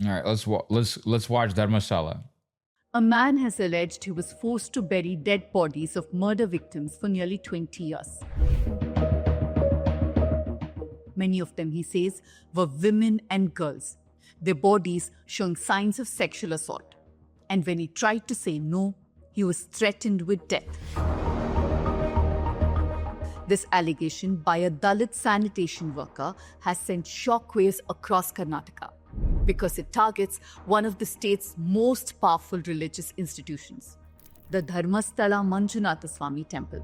All right, let's watch Dharmasthala. A man has alleged he was forced to bury dead bodies of murder victims for nearly 20 years. Many of them, he says, were women and girls, their bodies showing signs of sexual assault. And when he tried to say no, he was threatened with death. This allegation by a Dalit sanitation worker has sent shockwaves across Karnataka because it targets one of the state's most powerful religious institutions, the Dharmasthala Manjunatha Swami temple.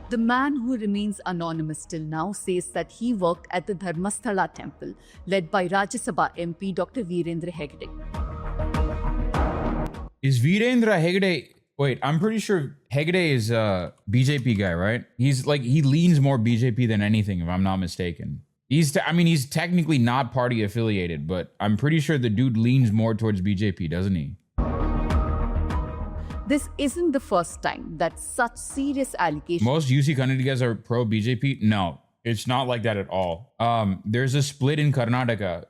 The man, who remains anonymous till now, says that he worked at the Dharmasthala temple led by Rajya Sabha MP Dr. Virendra Hegde. Is Virendra Hegde... Wait, I'm pretty sure Hegde is a BJP guy, right? He's like, he leans more BJP than anything, if I'm not mistaken. He's technically not party affiliated, but I'm pretty sure the dude leans more towards BJP, doesn't he? This isn't the first time that such serious allegations... Most UC Kannadi guys are pro-BJP? No, it's not like that at all. There's a split in Karnataka.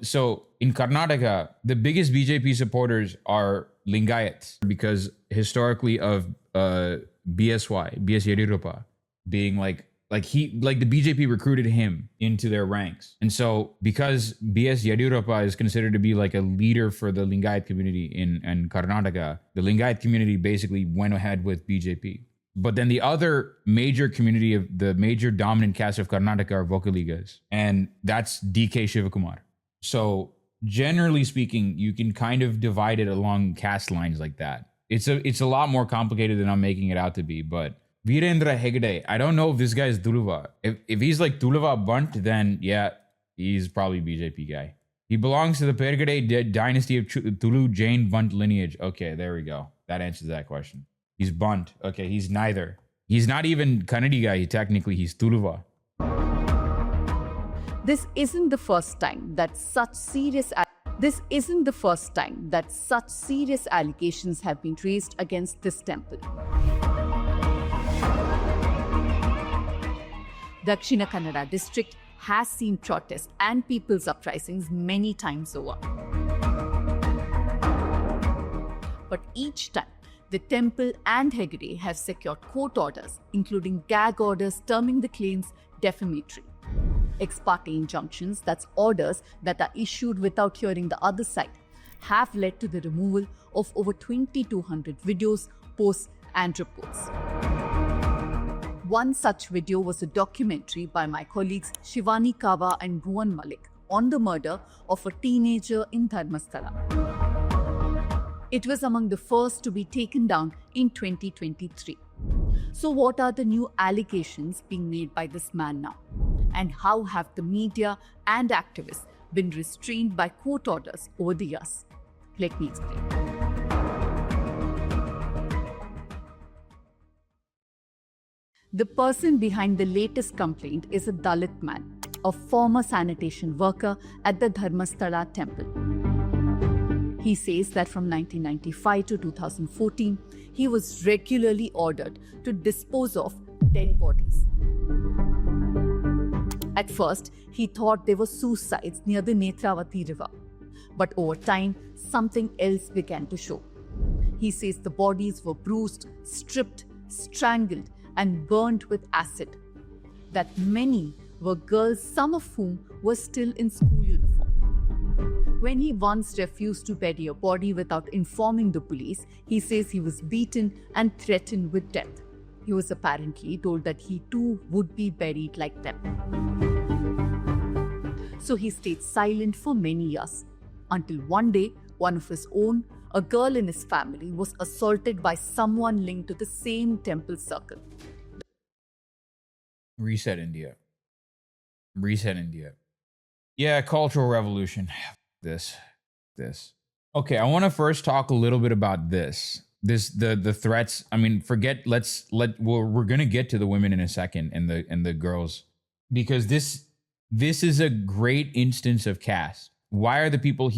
So in Karnataka, the biggest BJP supporters are Lingayats because historically of BS Yedirupa being like the BJP recruited him into their ranks. And so because BS Yedirupa is considered to be like a leader for the Lingayat community in Karnataka, the Lingayat community basically went ahead with BJP. But then the other major community of the major dominant caste of Karnataka are Vokaligas, and that's DK Shivakumar. So generally speaking, you can kind of divide it along caste lines like that. It's a lot more complicated than I'm making it out to be, but Virendra Hegde, I don't know if this guy is Tuluva. If he's like Tuluva Bunt, then yeah, he's probably BJP guy. He belongs to the Pergade dynasty of Tulu Jain Bunt lineage. Okay, there we go. That answers that question. He's Bunt. Okay, he's neither. He's not even Kannadi guy. Technically, he's Tuluva. This isn't the first time that such serious allegations have been raised against this temple. Dakshina Kannada district has seen protests and people's uprisings many times over. But each time, the temple and Hegde have secured court orders, including gag orders terming the claims defamatory. Ex parte injunctions, that's orders that are issued without hearing the other side, have led to the removal of over 2,200 videos, posts, and reports. One such video was a documentary by my colleagues Shivani Kava and Bhuvan Malik on the murder of a teenager in Dharmasthala. It was among the first to be taken down in 2023. So what are the new allegations being made by this man now? And how have the media and activists been restrained by court orders over the years? Let me explain. The person behind the latest complaint is a Dalit man, a former sanitation worker at the Dharmasthala temple. He says that from 1995 to 2014, he was regularly ordered to dispose of dead bodies. At first, he thought they were suicides near the Netravati river. But over time, something else began to show. He says the bodies were bruised, stripped, strangled, and burned with acid. That many were girls, some of whom were still in school uniform. When he once refused to bury a body without informing the police, he says he was beaten and threatened with death. He was apparently told that he too would be buried like them. So he stayed silent for many years, until one day, one of his own, a girl in his family, was assaulted by someone linked to the same temple circle. Reset India. Yeah, Cultural Revolution. This. Okay, I want to first talk a little bit about this. The threats. I mean, we're gonna get to the women in a second and the girls, because this is a great instance of caste. Why are the people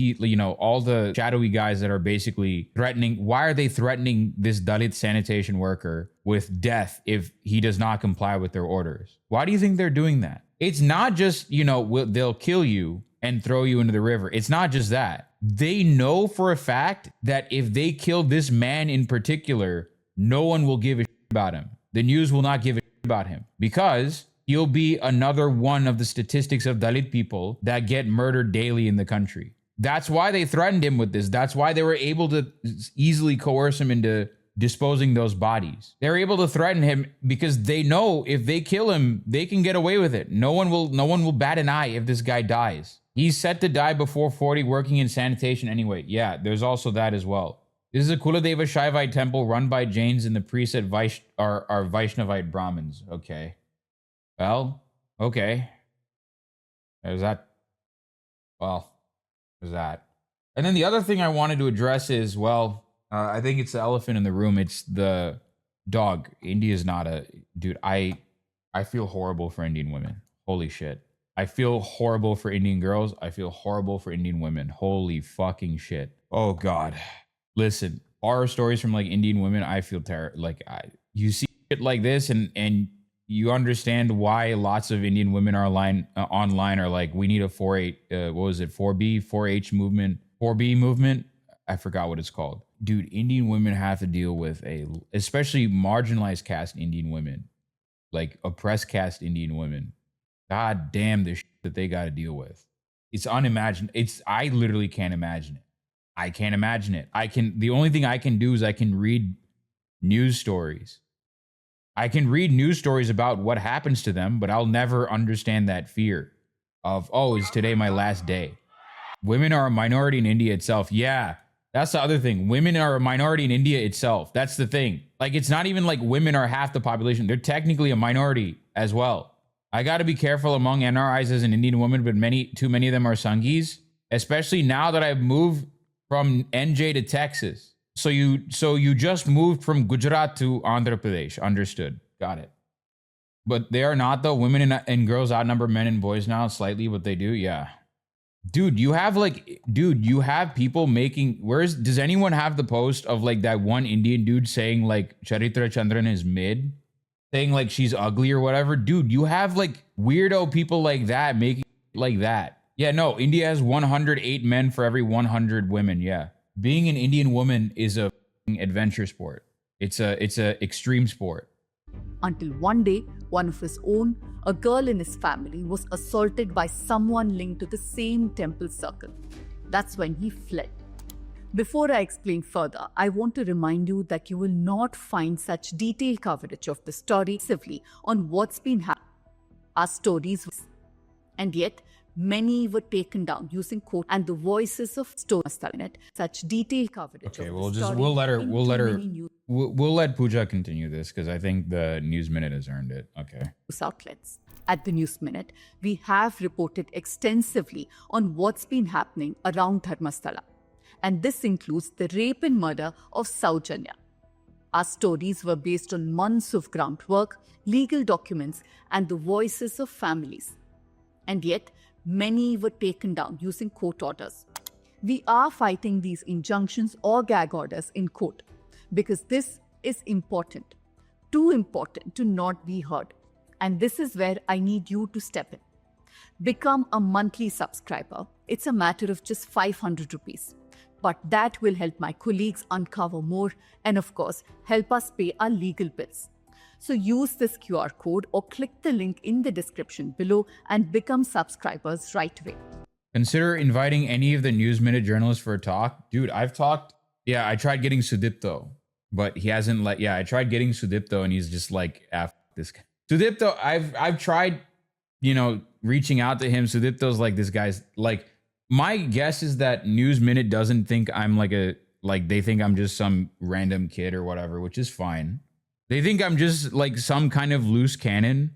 all the shadowy guys that are basically threatening, why are they threatening this Dalit sanitation worker with death if he does not comply with their orders? Why do you think they're doing that? It's not just, they'll kill you and throw you into the river. It's not just that. They know for a fact that if they kill this man in particular, no one will give a shit about him. The news will not give a shit about him because he'll be another one of the statistics of Dalit people that get murdered daily in the country. That's why they threatened him with this. That's why they were able to easily coerce him into disposing those bodies. They're able to threaten him because they know if they kill him, they can get away with it. No one will bat an eye if this guy dies. He's set to die before 40 working in sanitation anyway. Yeah, there's also that as well. This is a Kuladeva Shaivite temple run by Jains and the priests are Vaishnavite Brahmins. Okay. Well, okay. There's that. Well, there's that. And then the other thing I wanted to address is, I think it's the elephant in the room. It's the dog. India's not a... Dude, I feel horrible for Indian women. Holy shit. I feel horrible for Indian girls. I feel horrible for Indian women. Holy fucking shit. Oh, God. Listen, horror stories from, Indian women, I feel terrible. You see shit like this and you understand why lots of Indian women are online are like, we need a 4H movement, 4B movement. I forgot what it's called. Dude, Indian women have to deal with especially marginalized caste Indian women, oppressed caste Indian women. God damn the shit that they got to deal with. It's unimaginable. I literally can't imagine it. I can't imagine it. The only thing I can do is I can read news stories. I can read news stories about what happens to them, but I'll never understand that fear of, is today my last day? Women are a minority in India itself. Yeah, that's the other thing. Women are a minority in India itself. That's the thing. It's not even like women are half the population. They're technically a minority as well. I got to be careful among NRIs as an Indian woman, but too many of them are Sanghis, especially now that I've moved from NJ to Texas. So you just moved from Gujarat to Andhra Pradesh. Understood. Got it. But they are not, though. Women and girls outnumber men and boys now slightly, what they do. Yeah. Dude, you have people making, does anyone have the post of that one Indian dude saying Charitra Chandran is mid? Saying she's ugly or whatever? Dude, you have weirdo people like that making that. Yeah, no, India has 108 men for every 100 women. Yeah. Being an Indian woman is a adventure sport. It's a extreme sport. Until one day, one of his own, a girl in his family, was assaulted by someone linked to the same temple circle. That's when he fled. Before I explain further, I want to remind you that you will not find such detailed coverage of the story exclusively on what's been happening. Our stories, and yet many were taken down using quote and the voices of Dharmasthala. Such detailed coverage. Okay, we'll let Pooja continue this because I think the News Minute has earned it. Okay. Outlets. At the News Minute, we have reported extensively on what's been happening around Dharmasthala. And this includes the rape and murder of Sowjanya. Our stories were based on months of groundwork, legal documents, and the voices of families. And yet, many were taken down using court orders. We are fighting these injunctions or gag orders in court because this is important, too important to not be heard. And this is where I need you to step in. Become a monthly subscriber. It's a matter of just 500 rupees. But that will help my colleagues uncover more and, of course, help us pay our legal bills. So use this QR code or click the link in the description below and become subscribers right away. Consider inviting any of the News Minute journalists for a talk. Dude, I've talked. Yeah, I tried getting Sudipto, but he hasn't I tried getting Sudipto and he's just F this guy. Sudipto, I've tried, reaching out to him. Sudipto's this guy's my guess is that News Minute doesn't think I'm they think I'm just some random kid or whatever, which is fine. They think I'm just some kind of loose cannon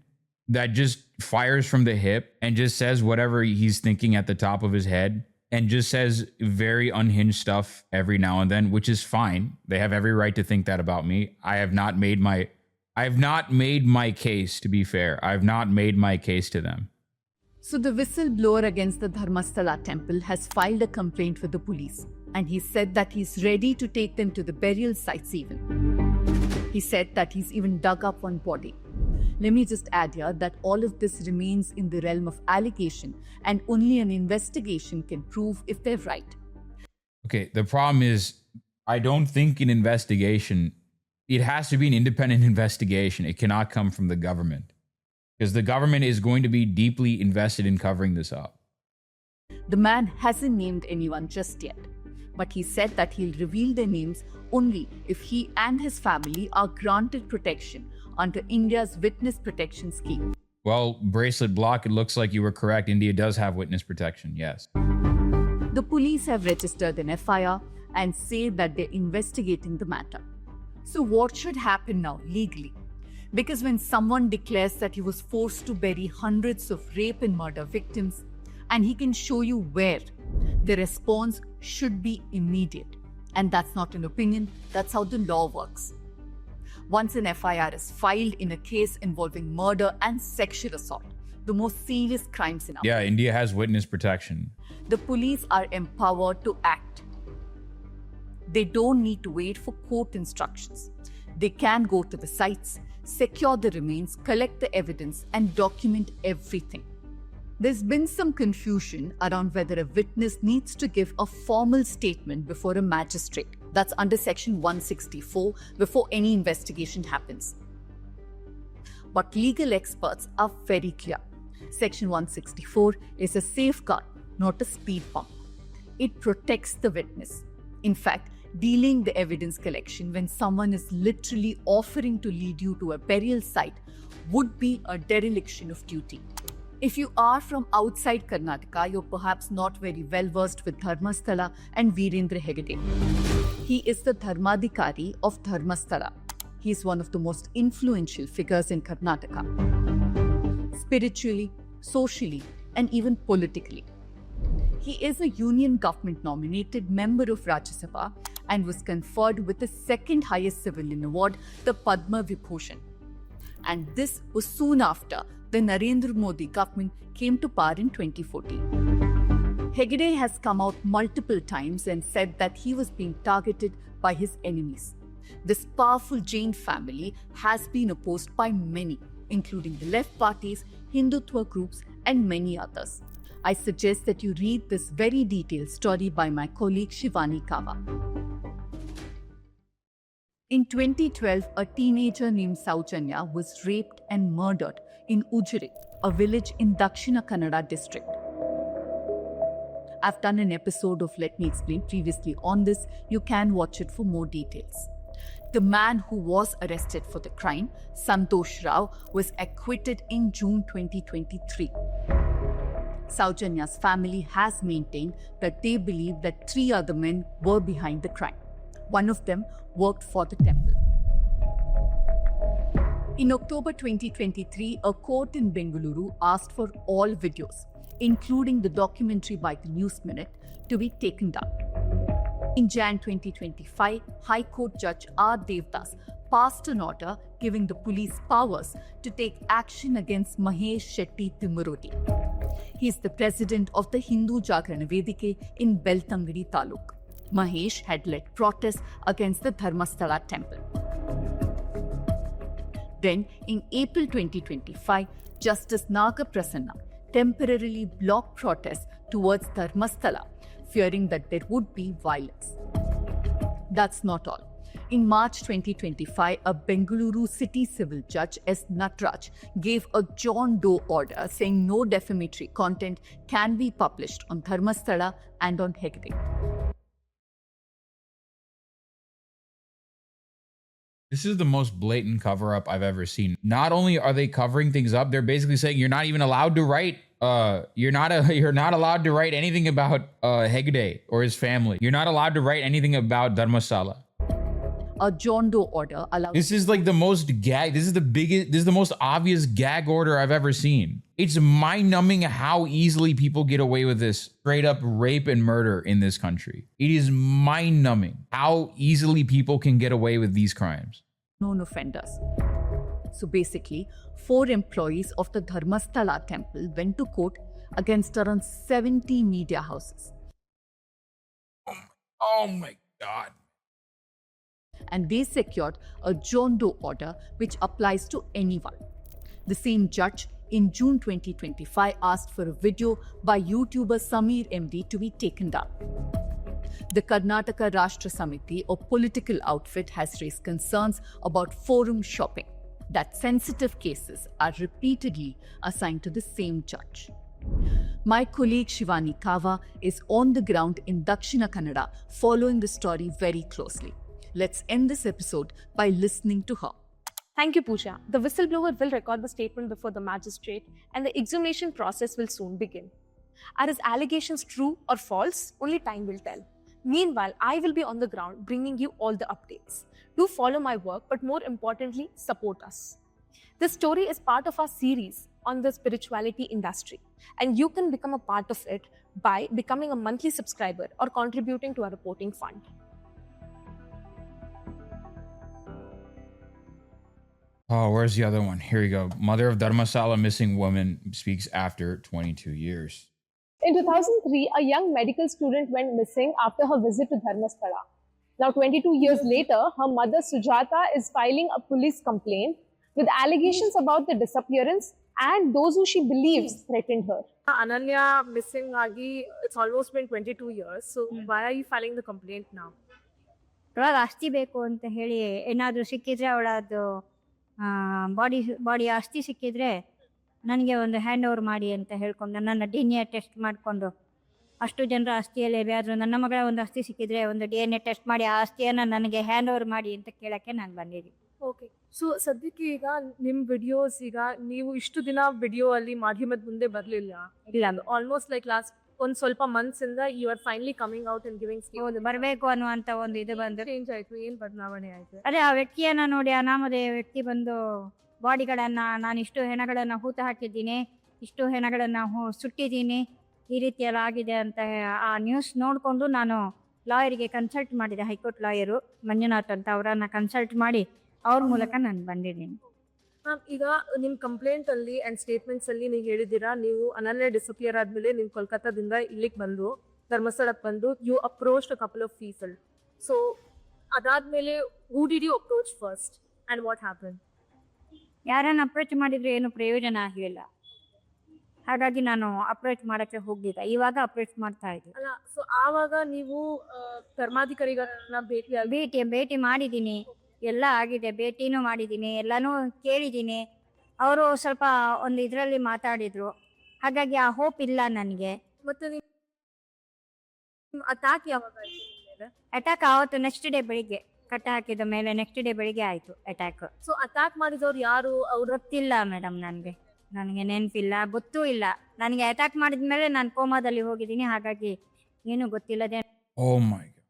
that just fires from the hip and just says whatever he's thinking at the top of his head and just says very unhinged stuff every now and then, which is fine. They have every right to think that about me. I have not made my case, to be fair. I have not made my case to them. So the whistleblower against the Dharmasthala temple has filed a complaint with the police, and he said that he's ready to take them to the burial sites even. He said that he's even dug up one body. Let me just add here that all of this remains in the realm of allegation and only an investigation can prove if they're right. Okay, the problem is, I don't think an investigation, it has to be an independent investigation. It cannot come from the government because the government is going to be deeply invested in covering this up. The man hasn't named anyone just yet, but he said that he'll reveal their names only if he and his family are granted protection under India's Witness Protection Scheme. Well, Bracelet Block, it looks like you were correct. India does have witness protection, yes. The police have registered an FIR and say that they're investigating the matter. So what should happen now legally? Because when someone declares that he was forced to bury hundreds of rape and murder victims, and he can show you where, the response should be immediate. And that's not an opinion, that's how the law works. Once an FIR is filed in a case involving murder and sexual assault, the most serious crimes in our Yeah, India has witness protection. the police are empowered to act. They don't need to wait for court instructions. They can go to the sites, secure the remains, collect the evidence, and document everything. There's been some confusion around whether a witness needs to give a formal statement before a magistrate. That's under Section 164 before any investigation happens. But legal experts are very clear. Section 164 is a safeguard, not a speed bump. It protects the witness. In fact, delaying the evidence collection when someone is literally offering to lead you to a burial site would be a dereliction of duty. If you are from outside Karnataka, you're perhaps not very well versed with Dharmasthala and Virendra Hegde. He is the Dharmadhikari of Dharmasthala. He is one of the most influential figures in Karnataka, spiritually, socially, and even politically. He is a union government nominated member of Rajya Sabha and was conferred with the second highest civilian award, the Padma Vibhushan. And this was soon after the Narendra Modi government came to power in 2014. Hegde has come out multiple times and said that he was being targeted by his enemies. This powerful Jain family has been opposed by many, including the left parties, Hindutva groups, and many others. I suggest that you read this very detailed story by my colleague Shivani Kawa. In 2012, a teenager named Sowjanya was raped and murdered in Ujjire, a village in Dakshina Kannada district. I've done an episode of Let Me Explain previously on this. You can watch it for more details. The man who was arrested for the crime, Santosh Rao, was acquitted in June 2023. Sowjanya's family has maintained that they believe that 3 other men were behind the crime. One of them worked for the temple. In October 2023, a court in Bengaluru asked for all videos, including the documentary by the News Minute, to be taken down. In Jan 2025, High Court Judge R. Devdas passed an order giving the police powers to take action against Mahesh Shetty Timurodi. He is the president of the Hindu Jagrana Vedike in Beltangadi Taluk. Mahesh had led protests against the Dharmasthala temple. Then, in April 2025, Justice Naga Prasanna temporarily blocked protests towards Dharmasthala, fearing that there would be violence. That's not all. In March 2025, a Bengaluru city civil judge S. Natraj gave a John Doe order saying no defamatory content can be published on Dharmasthala and on Hegde. This is the most blatant cover up I've ever seen. Not only are they covering things up, they're basically saying you're not even allowed to write. You're not allowed to write anything about Hegde or his family. You're not allowed to write anything about Dharmasthala. A John Doe order allows. This is like the most gag. This is the most obvious gag order I've ever seen. It's mind-numbing how easily people get away with this straight up rape and murder in this country. It is mind-numbing how easily people can get away with these crimes. Known offenders. So basically, 4 employees of the Dharmasthala temple went to court against around 70 media houses. Oh my God. And they secured a John Doe order which applies to anyone. The same judge in June 2025 asked for a video by YouTuber Sameer MD to be taken down. The Karnataka Rashtra Samiti, or political outfit, has raised concerns about forum shopping, that sensitive cases are repeatedly assigned to the same judge. My colleague Shivani Kava is on the ground in Dakshina Kannada, following the story very closely. Let's end this episode by listening to her. Thank you, Pooja. The whistleblower will record the statement before the magistrate and the examination process will soon begin. Are his allegations true or false? Only time will tell. Meanwhile, I will be on the ground bringing you all the updates. Do follow my work, but more importantly, support us. This story is part of our series on the spirituality industry, and you can become a part of it by becoming a monthly subscriber or contributing to our reporting fund. Oh, where's the other one? Here you go. Mother of Dharmasthala missing woman speaks after 22 years. In 2003, a young medical student went missing after her visit to Dharmasthala. Now, 22 years later, her mother Sujata is filing a police complaint with allegations about the disappearance and those who she believes threatened her. Ananya missing agi, it's almost been 22 years. So why are you filing the complaint now? ಇವಾಗ ಆಸ್ತಿ ಬೇಕು ಅಂತ ಹೇಳಿ ಏನಾದರೂ ಸಿಕ್ಕಿದ್ರೆ ಅವಳದು body ಆಸ್ತಿ ಸಿಕ್ಕಿದ್ರೆ ನನಗೆ ಒಂದು ಹ್ಯಾಂಡ್ ಓವರ್ ಮಾಡಿ ಅಂತ ಹೇಳ್ಕೊಂಡು ನನ್ನ DNA ಟೆಸ್ಟ್ ಮಾಡಿಕೊಂಡು ಅಷ್ಟು ಜನರ ಆಸ್ತಿಯಲ್ಲಿ ಯಾರಾದರೂ ನನ್ನ ಮಗಳ ಒಂದು ಆಸ್ತಿ ಸಿಕ್ಕಿದ್ರೆ ಒಂದು DNA ಟೆಸ್ಟ್ ಮಾಡಿ ಆ ಆಸ್ತಿಯನ್ನು ನನಗೆ ಹ್ಯಾಂಡ್ ಓವರ್ ಮಾಡಿ ಅಂತ ಕೇಳೋಕ್ಕೆ ನಾನು ಬಂದಿದ್ದೀನಿ. ಓಕೆ, ಸೊ ಸದ್ಯಕ್ಕೆ ಈಗ ನಿಮ್ಮ ವಿಡಿಯೋಸ್, ಈಗ ನೀವು ಇಷ್ಟು ದಿನ ವಿಡಿಯೋ ಅಲ್ಲಿ ಮಾಧ್ಯಮದ ಮುಂದೆ ಬರಲಿಲ್ಲ, ಇಲ್ಲ ಆಲ್ಮೋಸ್ಟ್ ಲೈಕ್ ಲಾಸ್ಟ್ ಒಂದು ಸ್ವಲ್ಪ ಮಂತ್ಸ್ ಇಂದ you are finally coming out and giving ಹೌದು, ಬರಬೇಕು ಅನ್ನುವಂಥ ಒಂದು ಇದು ಬಂದು ಚೇಂಜ್ ಆಯ್ತು. ಏನು ಬದಲಾವಣೆ ಆಯ್ತು? ಅದೇ ಆ ವ್ಯಕ್ತಿಯನ್ನು ನೋಡಿ, ಅನಾಮಧೇಯ ವ್ಯಕ್ತಿ ಬಂದು ಬಾಡಿಗಳನ್ನು, ನಾನು ಇಷ್ಟು ಹೆಣಗಳನ್ನು ಹೂತು ಹಾಕಿದ್ದೀನಿ, ಇಷ್ಟು ಹೆಣಗಳನ್ನು ಸುಟ್ಟಿದ್ದೀನಿ, ಈ ರೀತಿಯೆಲ್ಲ ಆಗಿದೆ ಅಂತ ಆ ನ್ಯೂಸ್ ನೋಡಿಕೊಂಡು ನಾನು ಲಾಯರಿಗೆ ಕನ್ಸಲ್ಟ್ ಮಾಡಿದೆ. ಹೈಕೋರ್ಟ್ ಲಾಯರು ಮಂಜುನಾಥ್ ಅಂತ, ಅವರನ್ನು ಕನ್ಸಲ್ಟ್ ಮಾಡಿ ಅವ್ರ ಮೂಲಕ ನಾನು ಬಂದಿದ್ದೀನಿ. ಮ್ಯಾಮ್, ಈಗ ನಿಮ್ಮ ಕಂಪ್ಲೇಂಟ್ ಅಲ್ಲಿ ಅಂಡ್ ಸ್ಟೇಟ್ಮೆಂಟ್ಸ್ ಅಲ್ಲಿ ನೀವು ಹೇಳಿದ್ದೀರಾ, ನೀವು ಅನನ್ಯ ಡಿಸಪಿಯರ್ ಆದ್ಮೇಲೆ ನೀವು ಕೋಲ್ಕತ್ತಾದಿಂದ ಇಲ್ಲಿಗೆ ಬಂದು ಧರ್ಮಸ್ಥಳಕ್ಕೆ ಬಂದು you approached a couple of people. So ಅದಾದ್ಮೇಲೆ who did you approach first and what happen? ಯಾರನ್ನು ಅಪ್ರೋಚ್ ಮಾಡಿದ್ರೆ ಏನು ಪ್ರಯೋಜನ ಆಗಲಿಲ್ಲ, ಹಾಗಾಗಿ ನಾನು ಅಪ್ರೋಚ್ ಮಾಡೋಕ್ಕೆ ಹೋಗಲಿಲ್ಲ. ಇವಾಗ ಅಪ್ರೋಚ್ ಮಾಡ್ತಾ ಇದ್ದೀನಿ. ಅಲ್ಲ, ಸೊ ಆವಾಗ ನೀವು ಧರ್ಮಾಧಿಕಾರಿಗಳನ್ನ ಭೇಟಿ ಮಾಡಿದ್ದೀನಿ, ಎಲ್ಲ ಆಗಿದೆ, ಭೇಟಿನೂ ಮಾಡಿದ್ದೀನಿ, ಎಲ್ಲನೂ ಕೇಳಿದ್ದೀನಿ. ಅವರು ಸ್ವಲ್ಪ ಒಂದು ಇದರಲ್ಲಿ ಮಾತಾಡಿದರು, ಹಾಗಾಗಿ ಆ ಹೋಪ್ ಇಲ್ಲ ನನಗೆ. ಮತ್ತೆ ಅಟ್ಯಾಕ್ ಯಾವಾಗ? ಅಟ್ಯಾಕ್ ಆವತ್ತು ನೆಕ್ಸ್ಟ್ ಡೇ ಬೆಳಿಗ್ಗೆ, ಕಟ್ಟ ಹಾಕಿದ ಮೇಲೆ ನೆಕ್ಸ್ಟ್ ಡೇ ಬೆಳಿಗ್ಗೆ ಆಯಿತು ಅಟ್ಯಾಕ್. ಸೊ ಅಟ್ಯಾಕ್ ಮಾಡಿದವ್ರು ಯಾರು? ಅವ್ರು ಗೊತ್ತಿಲ್ಲ ಮೇಡಮ್, ನನಗೆ ನೆನಪಿಲ್ಲ, ಗೊತ್ತೂ ಇಲ್ಲ. ನನಗೆ ಅಟ್ಯಾಕ್ ಮಾಡಿದ ಮೇಲೆ ನಾನು ಕೋಮಾದಲ್ಲಿ ಹೋಗಿದ್ದೀನಿ, ಹಾಗಾಗಿ ಏನೂ ಗೊತ್ತಿಲ್ಲದೆ. Oh my God.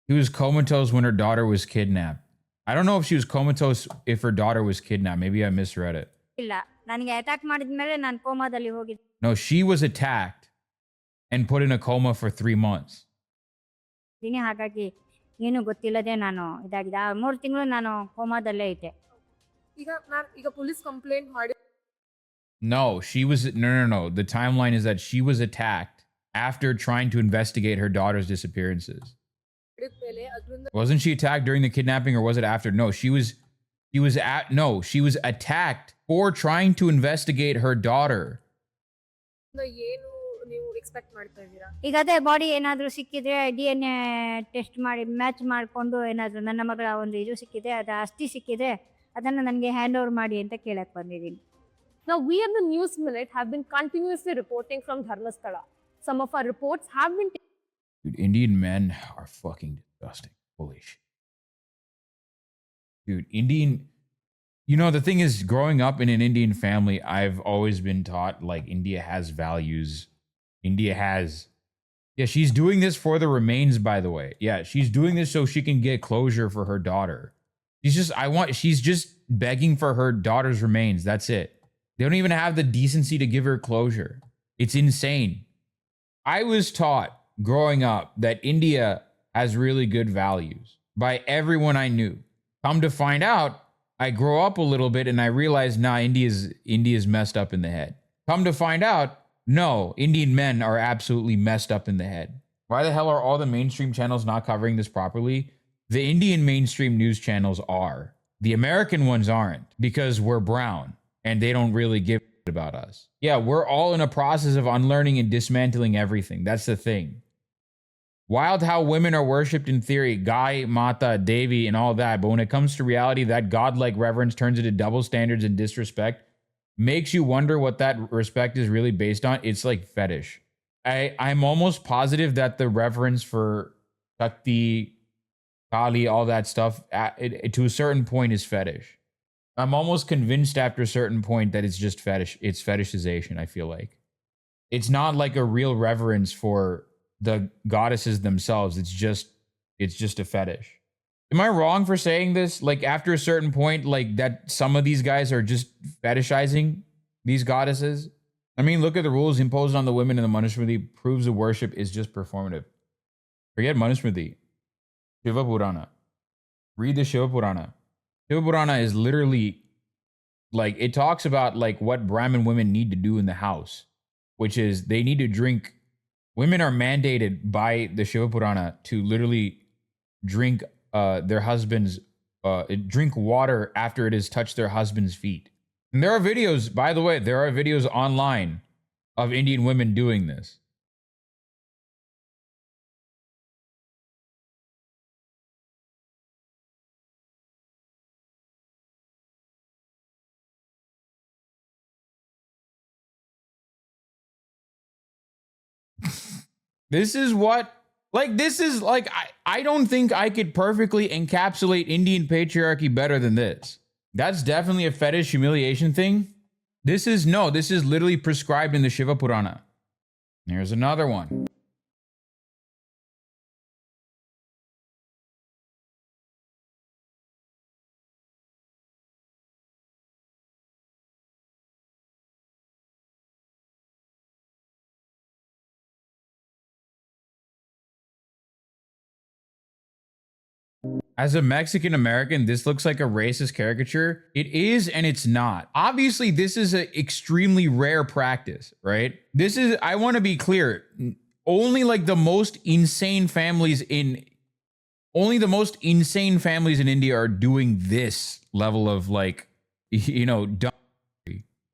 He was comatose when her daughter was kidnapped. I don't know if she was comatose if her daughter was kidnapped. Maybe I misread it. ಇಲ್ಲ, ನನಗೆ ಅಟ್ಯಾಕ್ ಮಾಡಿದ ಮೇಲೆ ನಾನು ಕೋಮಾದಲ್ಲಿ ಹೋಗಿದ್ದೀನಿ. No, she was attacked and put in a coma for 3 months. ಹಾಗಾಗಿ ಏನು ಗೊತ್ತಿಲ್ಲದೆ ನಾನು ಇದಾಗಿದೆ. 3 ತಿಂಗಳು ನಾನು ಕೋಮಾದಲ್ಲೇ ಇದ್ದೆ. ಈಗ ಪೊಲೀಸ್ ಕಂಪ್ಲೇಂಟ್ ಮಾಡಿ? No, she was no. The timeline is that she was attacked after trying to investigate her daughter's disappearances. Wasn't she attacked during the kidnapping, or was it after? No, she was attacked for trying to investigate her daughter. ಏನು ನೀವು expect ಮಾಡ್ತಾ ಇದ್ದೀರಾ? ಈಗ ಅದೇ body ಏನಾದರೂ ಸಿಕ್ಕಿದ್ರೆ DNA test ಮಾಡಿ match ಮಾಡಿಕೊಂಡು ಏನಾದರೂ ನನ್ನ ಮಗಳ ಒಂದು ಇದು ಸಿಕ್ಕಿದೆ, ಅದು ಆಸ್ತಿ ಸಿಕ್ಕಿದೆ, ಅದನ್ನು ನನಗೆ ಹ್ಯಾಂಡ್ ಓವರ್ ಮಾಡಿ ಅಂತ ಕೇಳಕ್ಕೆ ಬಂದಿದ್ದೀನಿ. Now, we at the News Minute have been continuously reporting from Dharmasthala. Some of our reports have been... Dude, Indian men are fucking disgusting. Holy shit. Dude, you know, the thing is, growing up in an Indian family, I've always been taught, like, India has values. Yeah, she's doing this for the remains, by the way. Yeah, she's doing this so she can get closure for her daughter. She's just begging for her daughter's remains. That's it. They don't even have the decency to give her closure. It's insane. I was taught growing up that India has really good values by everyone I knew. Come to find out, I grow up a little bit and I realized, India's messed up in the head. Come to find out, no, Indian men are absolutely messed up in the head. Why the hell are all the mainstream channels not covering this properly? The Indian mainstream news channels are. The American ones aren't, because we're brown. and they don't really give a about us. Yeah, we're all in a process of unlearning and dismantling everything. That's the thing. Wild how women are worshipped in theory, Gai, Mata, Devi, and all that. But when it comes to reality, that godlike reverence turns into double standards and disrespect. Makes you wonder what that respect is really based on. It's like fetish. I'm almost positive that the reverence for Shakti, Kali, all that stuff, to a certain point is fetish. I'm almost convinced after a certain point that it's just fetish. It's fetishization, I feel like. It's not like a real reverence for the goddesses themselves. It's just a fetish. Am I wrong for saying this? Like after a certain point, like that some of these guys are just fetishizing these goddesses? I mean, look at the rules imposed on the women in the Manusmriti proves the worship is just performative. Forget Manusmriti. Shiva Purana. Read the Shiva Purana. Shiva Purana is literally like, it talks about like what Brahmin women need to do in the house, which is they need to drink. Women are mandated by the Shiva Purana to literally drink their husband's, drink water after it has touched their husband's feet. And there are videos, by the way, there are videos online of Indian women doing this. This is like, I don't think I could perfectly encapsulate Indian patriarchy better than this. That's definitely a fetish humiliation thing. This is literally prescribed in the Shiva Purana. Here's another one. As a Mexican American, this looks like a racist caricature. It is and it's not. Obviously, this is an extremely rare practice, right? I want to be clear, only the most insane families in India are doing this level of dumb.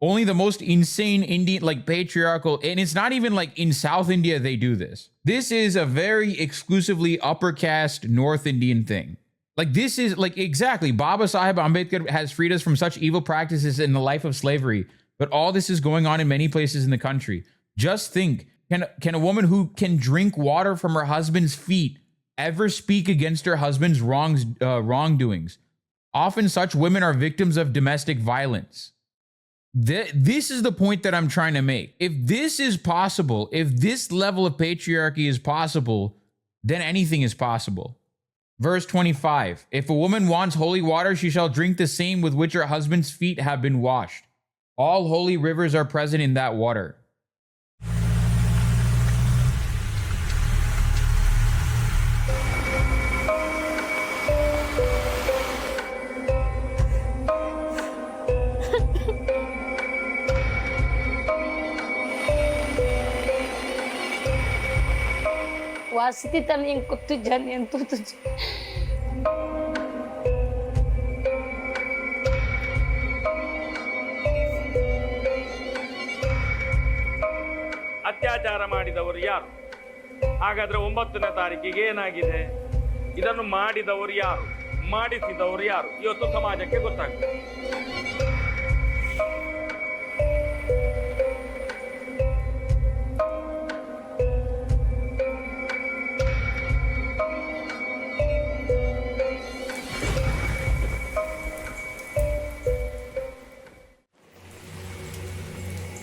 Only the most insane Indian, patriarchal, and it's not even in South India they do this. This is a very exclusively upper caste North Indian thing. This is exactly, Baba Sahib Ambedkar has freed us from such evil practices in the life of slavery, but all this is going on in many places in the country. Just think, can a woman who can drink water from her husband's feet ever speak against her husband's wrongdoings? Often such women are victims of domestic violence. This is the point that I'm trying to make. If this is possible, if this level of patriarchy is possible, then anything is possible. Verse 25, if a woman wants holy water, she shall drink the same with which her husband's feet have been washed. All holy rivers are present in that water. Wasititan yung kuto dyan, yung tuto dyan. ಅತ್ಯಾಚಾರ ಮಾಡಿದವರು ಯಾರು? ಹಾಗಾದ್ರೆ 9ನೇ ತಾರೀಕಿಗೆ ಏನಾಗಿದೆ? ಇದನ್ನು ಮಾಡಿದವರು ಯಾರು? ಮಾಡಿಸಿದವರು ಯಾರು? ಇವತ್ತು ಸಮಾಜಕ್ಕೆ ಗೊತ್ತಾಗ್ತದೆ.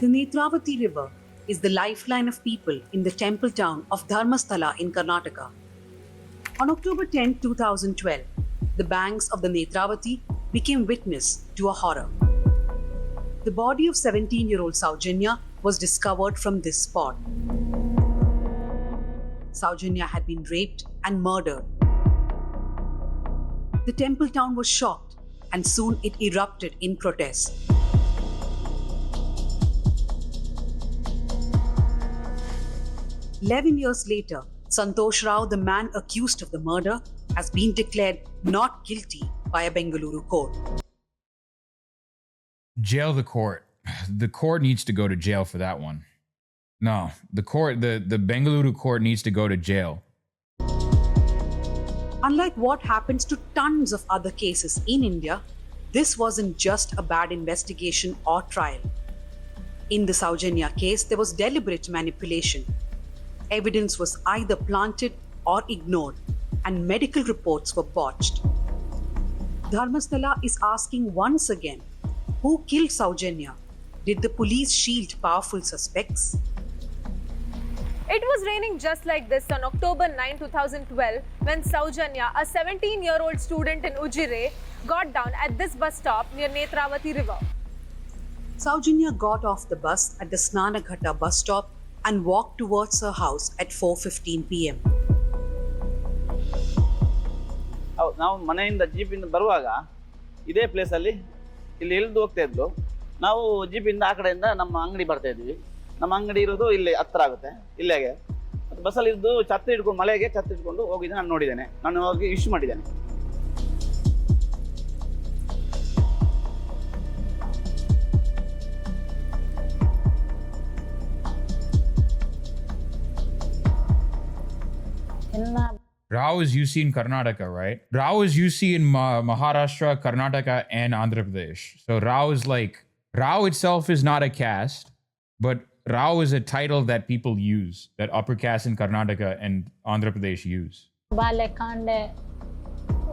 The Netravati River is the lifeline of people in the temple town of Dharmasthala in Karnataka. On October 10, 2012, the banks of the Netravati became witness to a horror. The body of 17-year-old Sowjanya was discovered from this spot. Sowjanya had been raped and murdered. The temple town was shocked and soon it erupted in protest. 11 years later, Santosh Rao, the man accused of the murder, has been declared not guilty by a Bengaluru court. Jail the court. The court needs to go to jail for that one. No, the Bengaluru court needs to go to jail. Unlike what happens to tons of other cases in India, this wasn't just a bad investigation or trial. In the Sowjanya case, there was deliberate manipulation. Evidence was either planted or ignored, and medical reports were botched. Dharmasthala is asking once again, who killed Sowjanya? Did the police shield powerful suspects? It was raining just like this on October 9, 2012 when Sowjanya, a 17-year-old student in Ujjire, got down at this bus stop near Netravati river. Sowjanya got off the bus at the Snanaghatta bus stop and walked towards her house at 4:15 p.m. ನಾವು ಮನೆಯಿಂದ ಜೀಪಿಂದ ಬರುವಾಗ ಇದೇ ಪ್ಲೇಸಲ್ಲಿ ಇಲ್ಲಿ ಇಳಿದು ಹೋಗ್ತಾ ಇದ್ಲು. ನಾವು ಜೀಪಿಂದ ಆ ಕಡೆಯಿಂದ ನಮ್ಮ ಅಂಗಡಿ ಬರ್ತಾ ಇದ್ವಿ. ನಮ್ಮ ಅಂಗಡಿ ಇರೋದು ಇಲ್ಲಿ ಹತ್ರ ಆಗುತ್ತೆ, ಇಲ್ಲೇಗೆ. ಮತ್ತು ಬಸ್ಸಲ್ಲಿ ಇದ್ದು ಛತ್ರಿ ಹಿಡ್ಕೊಂಡು ಮಳೆಗೆ ಛತ್ರಿ ಹಿಡ್ಕೊಂಡು ಹೋಗಿದ್ದೆ. ನಾನು ನೋಡಿದ್ದೇನೆ, ನಾನು ಹೋಗಿ ಇಶ್ಯೂ ಮಾಡಿದ್ದೇನೆ. Rao is UC in Karnataka, right? Rao is UC in Maharashtra, Karnataka, and Andhra Pradesh. So Rao itself is not a caste, but Rao is a title that people use, that upper caste in Karnataka and Andhra Pradesh use. ಬಾಲೆ ಕಾಂಡೆ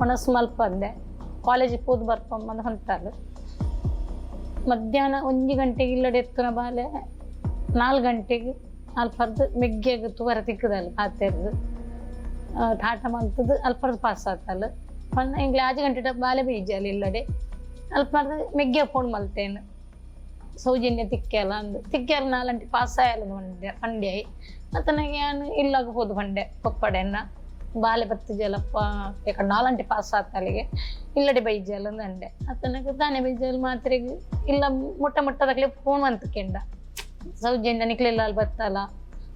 ಒಣಸ್ ಮಲ್ಪಂದೆ ಕಾಲೇಜಿಗೆ ಹೋದ್ ಬರ್ಕೊಂಬಂದು ಹೊಂಟಾಳು. ಮಧ್ಯಾಹ್ನ 1 ಗಂಟೆಗೆ ಇಲ್ಲಡೆ ಎತ್ತುನ ಬಾಲೆ 4 ಗಂಟೆಗೆ ಅಲ್ಪರ್ದು ಮೆಗ್ಗೆಗೆ ತುವರ ತಿಕ್ಕದಲ್ಲ ಕಾತೆರ್ದು ಠಾಟ ಮಂತದ್ದು ಅಲ್ಪರ್ದು pass ಆತಲ್ಲ. ಪನ್ನ ಇಂಗ್ಲೆ 5 ಗಂಟೆ ಬಾಲೆ ಬೀಜಲ್ಲ ಇಲ್ಲಡೆ ಅಲ್ಪರ್ದು ಮೆಗ್ಗೆ ಫೋನ್ ಮಲ್ತೇನು ಸೌಜನ್ಯ ತಿಕ್ಕೆಲ್ಲ ಅಂದು ತಿಕ್ಕೆಲ್ಲ 4 ಗಂಟೆ ಪಾಸ್ ಆಯಲ್ಲ ಪಂಡ್ಯ ಮತ್ತು ನನಗೆ ನಾನು ಇಲ್ಲಾಗ ಹೋದು ಪಂಡೆ ಪಪ್ಪಡೆನ್ನ ಬಾಲೆ ಬತ್ತಿಜಲಪ್ಪ ಯಾಕಂದ್ರೆ 4 ಗಂಟೆ ಪಾಸ್ ಆತಲ್ಲಿಗೆ ಇಲ್ಲಡೆ ಬೈಜಲ್ಲ ಅಂದೆ ಅತನಗೆ ತಾನೇ ಬೈಜಲ್ ಮಾತ್ರೆಗೆ ಇಲ್ಲ ಮೊಟ್ಟದಾಗಲೇ ಫೋನ್ ಅಂತಕೆಂಡ ಸೌಜನ್ಯ ನಿಕ್ಲಿಲ್ಲ ಅಲ್ಲಿ ಬತ್ತಲ್ಲ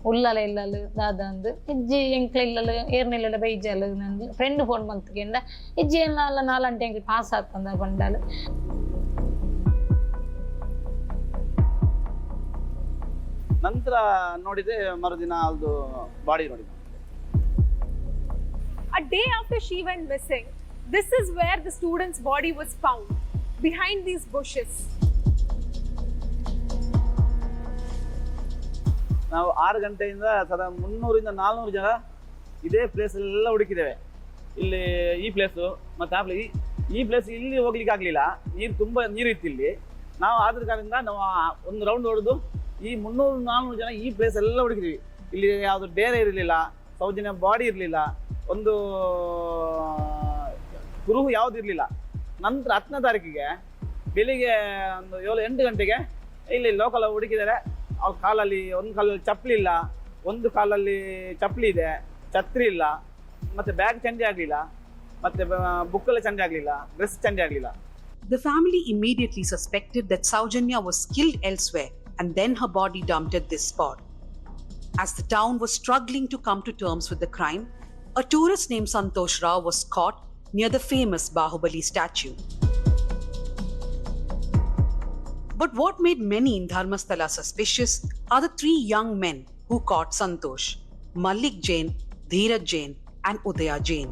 ಉಲ್ಲಲ ಇಲ್ಲಲು ದಾದ ಅಂದು ಇಜ್ಜಿ ಎಂಕ್ಲ ಇಲ್ಲಲು ಏರ್ನಿಲ್ಲ ಬೈಜಲ್ಲ ನಂದು ಫ್ರೆಂಡ್ ಫೋನ್ ಬಂತಕೆಂಡ ಇಜ್ಜಿ ಎಲ್ಲ 4 ಗಂಟೆ ಎಂಕ್ಲಿ ಪಾಸ್ ಆತಂದ ಬಂಡಾಲು. ನಂತರ ನೋಡಿದೆ ಮರುದಿನ ಅದು ಬಾಡಿ ನೋಡಿದೆ. A day after she went missing, this is where the student's body was found, behind these bushes. ನಾವು 6 ಗಂಟೆಯಿಂದ ಸದಾ 300ರಿಂದ 400 ಜನ ಇದೇ ಪ್ಲೇಸಲ್ಲೆಲ್ಲ ಹುಡುಕಿದ್ದೇವೆ. ಇಲ್ಲಿ ಈ ಪ್ಲೇಸು ಮತ್ತು ಆ ಈ ಪ್ಲೇಸ್ ಇಲ್ಲಿ ಹೋಗ್ಲಿಕ್ಕೆ ಆಗಲಿಲ್ಲ, ನೀರು ತುಂಬ ನೀರು ಇತ್ತು ಇಲ್ಲಿ. ನಾವು ಆದ್ರ ಕಾರಣದಿಂದ ನಾವು ಒಂದು ರೌಂಡ್ ಹೊಡೆದು ಈ 300-400 ಜನ ಈ ಪ್ಲೇಸ್ ಎಲ್ಲ ಹುಡುಕಿದ್ವಿ. ಇಲ್ಲಿ ಯಾವುದು ಡೇರೆ ಇರಲಿಲ್ಲ, ಸೌಜನ್ಯ ಬಾಡಿ ಇರಲಿಲ್ಲ, ಒಂದು ಕುರುಹು ಯಾವುದು ಇರಲಿಲ್ಲ. ನಂತರ 10ನೇ ತಾರೀಕಿಗೆ ಬೆಳಿಗ್ಗೆ ಒಂದು 7-8 ಗಂಟೆಗೆ ಇಲ್ಲಿ ಲೋಕಲ್ ಹುಡುಕಿದ್ದಾರೆ. ಅವ್ರ ಕಾಲಲ್ಲಿ ಒಂದು ಕಾಲಲ್ಲಿ ಚಪ್ಪಲಿ ಇಲ್ಲ, ಒಂದು ಕಾಲಲ್ಲಿ ಚಪ್ಪಲಿ ಇದೆ, ಛತ್ರಿ ಇಲ್ಲ, ಮತ್ತು ಬ್ಯಾಗ್ ಚೇಂಜ್ ಆಗಲಿಲ್ಲ, ಮತ್ತು ಬುಕ್ಕೆಲ್ಲ ಚೇಂಜ್ ಆಗಲಿಲ್ಲ, ಡ್ರೆಸ್ ಚೇಂಜ್ ಆಗಲಿಲ್ಲ. The family immediately suspected that Sowjanya was killed elsewhere and then her body dumped at this spot. As the town was struggling to come to terms with the crime, a tourist named Santosh Rao was caught near the famous Bahubali statue. But what made many in Dharmasthala suspicious are the 3 young men who caught Santosh: Malik Jain, Dheeraj Jain, and Udaya Jain.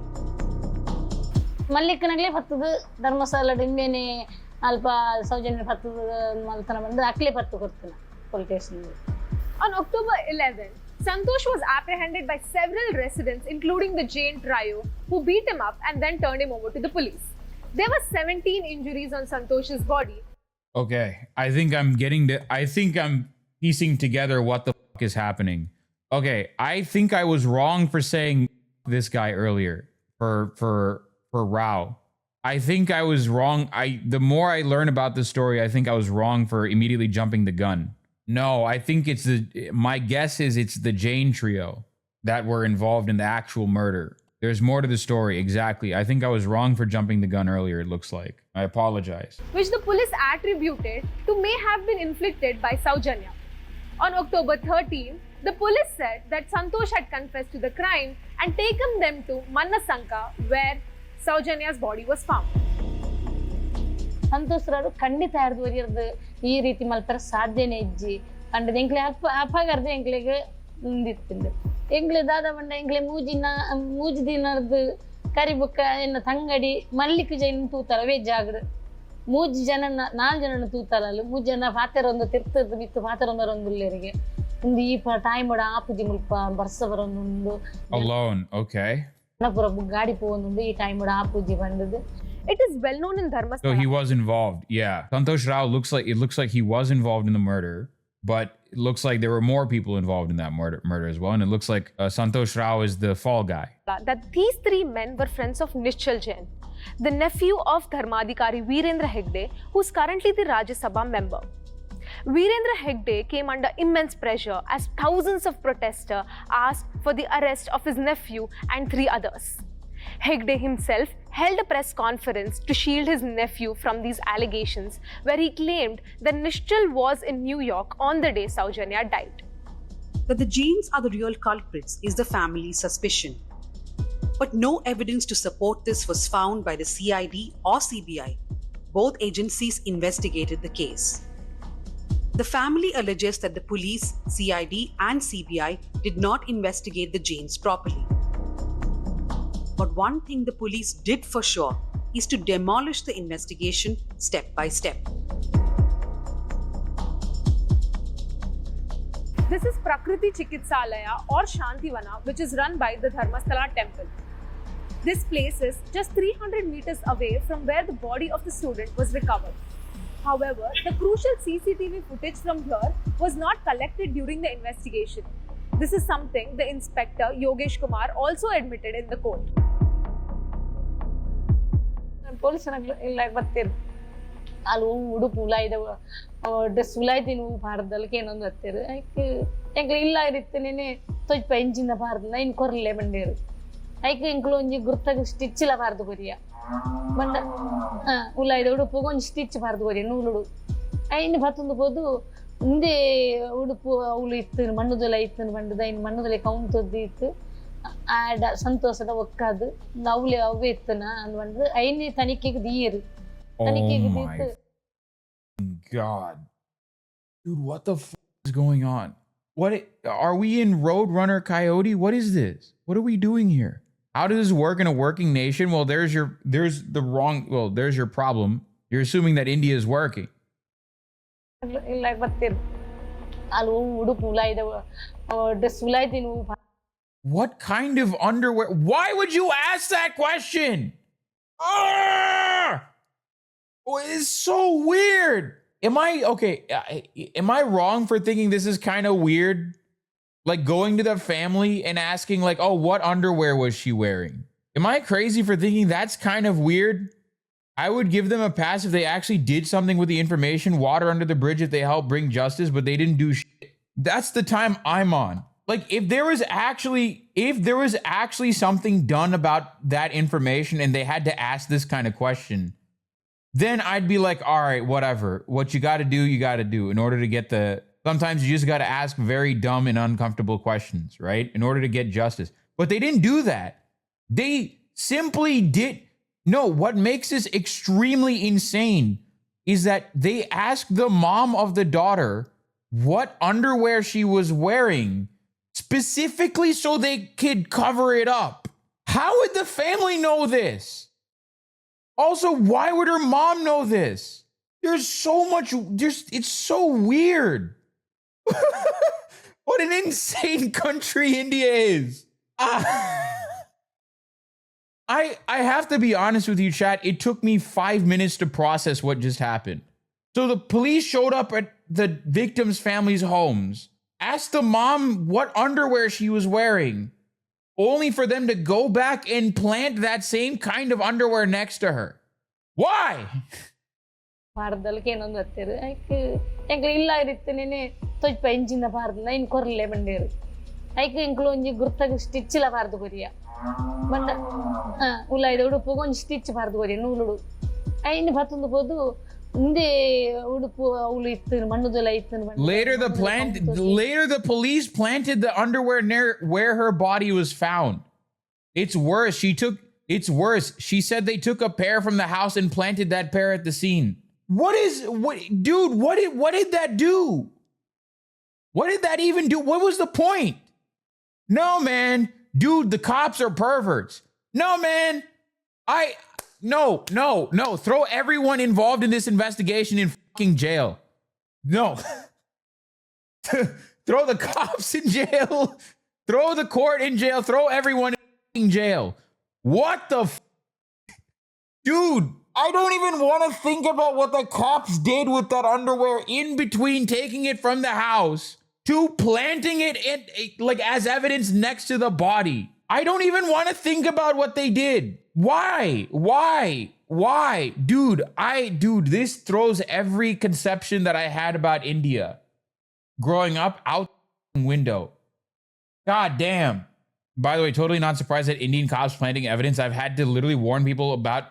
ಮಲ್ಲಿಕನಾಗ್ಲೇ ಬರ್ತದ ಧರ್ಮಸ್ಥಳ ಡಿಂಬೇನೆ ಅಲ್ಪ ಸೌಜನ್ಯ ಬರ್ತದ ಮಲ್ತನ ಬಂದು ಅಕ್ಲೆ ಬರ್ತು ಕೊಡ್ತಾನೆ police station. On October 11, Santosh was apprehended by several residents, including the Jain trio, who beat him up and then turned him over to the police. There were 17 injuries on Santosh's body. Okay, I think I'm piecing together what the fuck is happening. Okay, I think I was wrong for saying this guy earlier for Rao. I think I was wrong. The more I learn about this story, I think I was wrong for immediately jumping the gun. No, I think my guess is it's the Jain trio that were involved in the actual murder. There's more to the story, exactly. I think I was wrong for jumping the gun earlier, it looks like. I apologize. Which the police attributed to may have been inflicted by Sowjanya. On October 13, the police said that Santosh had confessed to the crime and taken them to Mannasanka, where Sowjanya's body was found. ಸಂತೋಷರು ಖಂಡಿತ ಯಾರ್ದು ಒರಿಯರ್ದು ಈ ರೀತಿ ಮಲ್ಪರ ಸಾಧ್ಯನೇ ಇಜ್ಜಿ ಅಂಡದ ಎಂಕ್ಲೆ ಅಪಗಾರ್ದ ಎಂಕ್ಲೆಗೆ ಮುಂದಿತ್ತಿಂದು ಎಂಕ್ಲೆ ದಾದ ಬಂಡ ಎಂಕ್ಲೆ ಮೂಜಿ ದಿನರ್ದು ಕರಿಬುಕ್ಕ ಎನ್ನ ತಂಗಡಿ ಮಲ್ಲಿಕ್ ಜೈನ್ ತೂತಲ ವೇಜಾಗಡ್ ಮೂಜಿ ಜನ 4 ಜನ ತೂತಲಲ್ಲ 3 ಜನ ಪಾತೆರೊಂದು ತಿರ್ತದ ಬಿತ್ತು ಪಾತೆರೊಂದರೊಂದುಲ್ಲೆರಿಗೆ ಒಂದು ಈ ಟೈಮ್ ಓಡ ಆಪುಜಿ ಮುಲ್ಪ ಬರ್ಸ ಬರೋಂದು Alone, okay. ಪುರ ಗಾಡಿ ಪೋವೊಂದು ಈ ಟೈಮ್ ಓಡ ಆಪುಜಿ ಬಂದದ್ದು. It is well known in So Dharmasthala. he was involved. Yeah. Santosh Rao looks like he was involved in the murder, but it looks like there were more people involved in that murder as well. And it looks like Santosh Rao is the fall guy. That these 3 men were friends of Nishchal Jain, the nephew of Dharmadhikari Virendra Hegde, who is currently the Rajya Sabha member. Virendra Hegde came under immense pressure as thousands of protesters asked for the arrest of his nephew and 3 others. Hegde himself held a press conference to shield his nephew from these allegations, where he claimed that Nishchal was in New York on the day Sowjanya died. That the Jains are the real culprits is the family's suspicion. But no evidence to support this was found by the CID or CBI. Both agencies investigated the case. The family alleges that the police, CID, and CBI did not investigate the Jains properly. But one thing the police did for sure is to demolish the investigation step by step. This is Prakriti Chikitsalaya or Shantivana, which is run by the Dharmasthala temple. This place is just 300 meters away from where the body of the student was recovered. However, the crucial CCTV footage from here was not collected during the investigation. This is something the inspector Yogesh Kumar also admitted in the court. Police ಇಲ್ಲ ಬರ್ತೀರಿ ಅಲ್ಲಿ ಉಡುಪು ಉಲಾಯ್ದ dress ಉಲಾಯ್ತಿ ನೀವು ಪಾರದಲ್ಕೆ ಏನೊಂದು ಹತ್ತಿರ ಐಕೆ ಎಂಕ್ಲೆ ಇಲ್ಲ ಇರುತ್ತೇನೆ ತೊಜ್ಪ ಎಂಜಿನ ಪಾರದ ಇನ್ನು ಕೊರ್ಲೆ ಬಂಡೇರು ಐಕೆ ಎಂಕ್ಲು ಒಂಜಿ ಗುರ್ತಾಗ ಸ್ಟಿಚ್ಚಿಲ ಪಾರದು ಕೊರಿಯ ಬಂಡ ಉಲಾಯ್ದ ಉಡುಪು ಒಂಜಿ ಸ್ಟಿಚ್ ಪಾರದು ಕೊರಿಯ ನೂಲುಡು ಇನ್ನು ಬತ್ತೊಂದು ಹೋದು ಮುಂದೆ ಉಡುಪು ಅವಳು ಇತ್ತು ಮಣ್ಣುದೆಲ್ಲ ಇತ್ತು ಬಂಡದ ಇನ್ನು ಮಣ್ಣುದೆಲ್ಲ ಕೌಂತದ್ದು ಇತ್ತು ಆಡ ಸಂತೋಷದ ಒಕ್ಕಾದು ನವ್ಲೆ ಅವೇ ಇತ್ತನ ಅಂದ್ಬಂದ್ರೆ ಐನಿ ತನಿಖೆಗೆ ದೀಯರು ತನಿಖೆಗೆ ದೀತು. God. Dude, what the is going on? Are we in Roadrunner Coyote? What is this? What are we doing here? How does this work in a working nation? Well, there's your problem. You're assuming that India is working. ಇಲ್ಲ ಬರ್ತೀರಿ ಅಲ್ಲಿ ಉಡುಪು ಉಲಾಯ್ದ dress ಉಲಾಯ್ತಿ ನೀವು. What kind of underwear? Why would you ask that question? Ah! Oh, it's so weird. Am I wrong for thinking this is kind of weird? Like going to the family and asking like, oh, what underwear was she wearing? Am I crazy for thinking that's kind of weird? I would give them a pass if they actually did something with the information, water under the bridge if they helped bring justice, but they didn't do shit. That's the time I'm on. Like if there was actually something done about that information and they had to ask this kind of question, then I'd be like, all right, whatever. What you got to do in order to get sometimes you just got to ask very dumb and uncomfortable questions, right? In order to get justice. But they didn't do that. They simply did. No, what makes this extremely insane is that they asked the mom of the daughter what underwear she was wearing specifically so they could cover it up. How would the family know this? Also, why would her mom know this? There's so much, it's so weird. What an insane country India is. I have to be honest with you, chat. It took me 5 minutes to process what just happened. So the police showed up at the victims' families' homes, asked the mom what underwear she was wearing, only for them to go back and plant that same kind of underwear next to her. Why? ಪಾರದಲ್ಕೆ ಏನೊಂದು ಹತ್ತಿರ ಐಕೆ ಎಂಕ್ಲೆ ಇಲ್ಲ ಇರುತ್ತೇನೆ ತೊಜ್ಪ ಎಂಜಿನ ಪಾರದ ಇನ್ನು ಕೊರ್ಲೆ ಬಂಡೇರು ಐಕೆ ಎಂಕ್ಲು ಒಂಜಿ ಗುರ್ತಾಗ ಸ್ಟಿಚ್ಚಿಲ ಪಾರದು ಕೊರಿಯ ಬಂಡ ಉಲಾಯ್ದ ಉಡುಪು ಒಂಜಿ stitch ಪಾರದು ಕೊರಿಯ ನೂಲುಡು ಇನ್ನು ಬತ್ತೊಂದು ಹೋದು ಮುಂದೆ ಉಡುಪು ಅವಳು ಇತ್ತು ಮಣ್ಣುದೆಲ್ಲ ಇತ್ತು. Later the police planted the underwear near where her body was found. It's worse. It's worse. She said they took a pear from the house and planted that pear at the scene. What did that do? What did that even do? What was the point? No, man. Dude, the cops are perverts. No, man. No. Throw everyone involved in this investigation in fucking jail. No. Throw the cops in jail. Throw the court in jail. Throw everyone in jail. What the Dude, I don't even want to think about what the cops did with that underwear in between taking it from the house to planting it in, like as evidence next to the body. I don't even want to think about what they did. Why? Dude, this throws every conception that I had about India growing up out the window. God damn. By the way, totally not surprised that Indian cops planting evidence. I've had to literally warn people about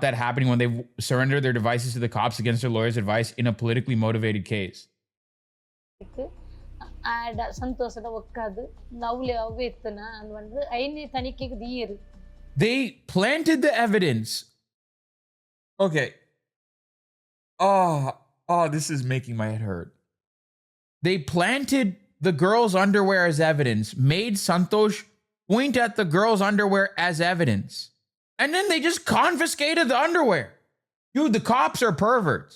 that happening when they surrender their devices to the cops against their lawyer's advice in a politically motivated case. They planted the evidence. Okay. Oh, this is making my head hurt. They planted the girl's underwear as evidence, made Santosh point at the girl's underwear as evidence, and then they just confiscated the underwear. Dude, the cops are perverts.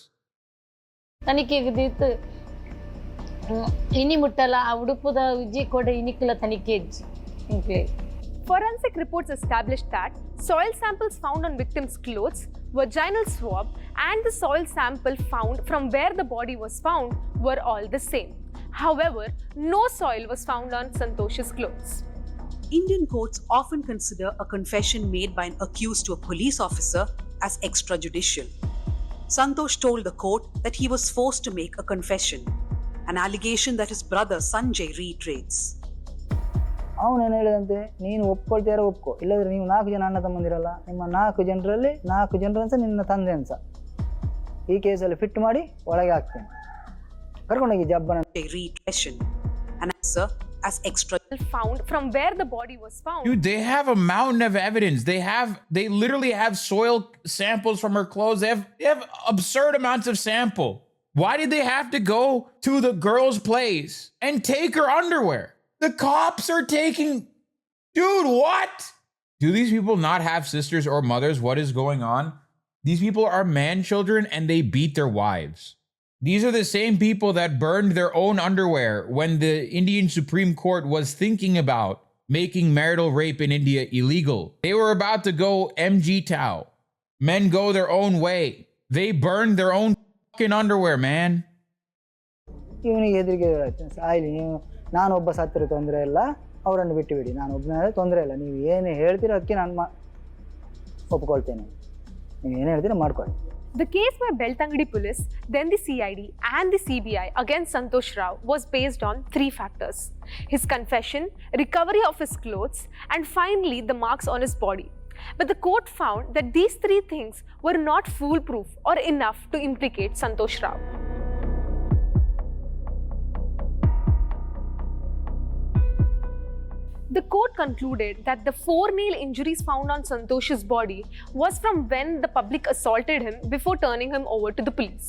Forensic reports established that soil samples found on victims' clothes, vaginal swab, and the soil sample found from where the body was found were all the same. However, no soil was found on Santosh's clothes. Indian courts often consider a confession made by an accused to a police officer as extrajudicial. Santosh told the court that he was forced to make a confession, an allegation that his brother Sanjay reiterates. ಅವನೇನು ಹೇಳಿದಂತೆ, ನೀನು ಒಪ್ಕೊಳ್ತೀಯಾರ ಒಪ್ಕೊ, ಇಲ್ಲದ್ರೆ ನೀವು 4 ಜನ ಅಣ್ಣ ತಮ್ಮಂದಿರಲ್ಲ, ನಿಮ್ಮ 4 ಜನರಲ್ಲಿ 4 ಜನರು ಅನ್ಸ ನಿನ್ನ ತಂದೆ ಅನ್ಸ, ಈ ಕೇಸಲ್ಲಿ ಫಿಟ್ ಮಾಡಿ ಒಳಗೆ ಹಾಕ್ತೇನೆ, ಕರ್ಕೊಂಡೋಗಿ ಜಬ್ಬನ. An answer as extra found from where the body was found. Dude, they have a mountain of evidence. They literally have soil samples from her clothes. They have absurd amounts of sample. Why did they have to go to the girl's place and take her underwear? The cops are taking... Dude, what? Do these people not have sisters or mothers? What is going on? These people are man children and they beat their wives. These are the same people that burned their own underwear when the Indian Supreme Court was thinking about making marital rape in India illegal. They were about to go MG Tao. Men go their own way. They burned their own fucking underwear, man. ಇವನಿಗೆ ಹೆದರಿಕೆ ಸಾಯ್ಲಿ, ನಾನೊಬ್ಬ ಸತ್ತಿರ ತೊಂದರೆ ಇಲ್ಲ, ಅವರನ್ನು ಬಿಟ್ಟು ಬಿಡಿ, ನಾನು ಒಬ್ಬನೇ ತೊಂದರೆ ಇಲ್ಲ, ನೀವು ಏನು ಹೇಳ್ತೀರೋ ಅದಕ್ಕೆ ನಾನು ಒಪ್ಕೊಳ್ತೇನೆ, ನೀವು ಏನು ಹೇಳ್ತೀರೋ ಮಾಡ್ಕೊಳ್ಳಿ. The case by Beltangadi police, then the CID and the CBI against Santosh Rao was based on 3 factors: his confession, recovery of his clothes, and finally the marks on his body. But the court found that these 3 things were not foolproof or enough to implicate Santosh Rao. The court concluded that the 4 nail injuries found on Santosh's body was from when the public assaulted him before turning him over to the police.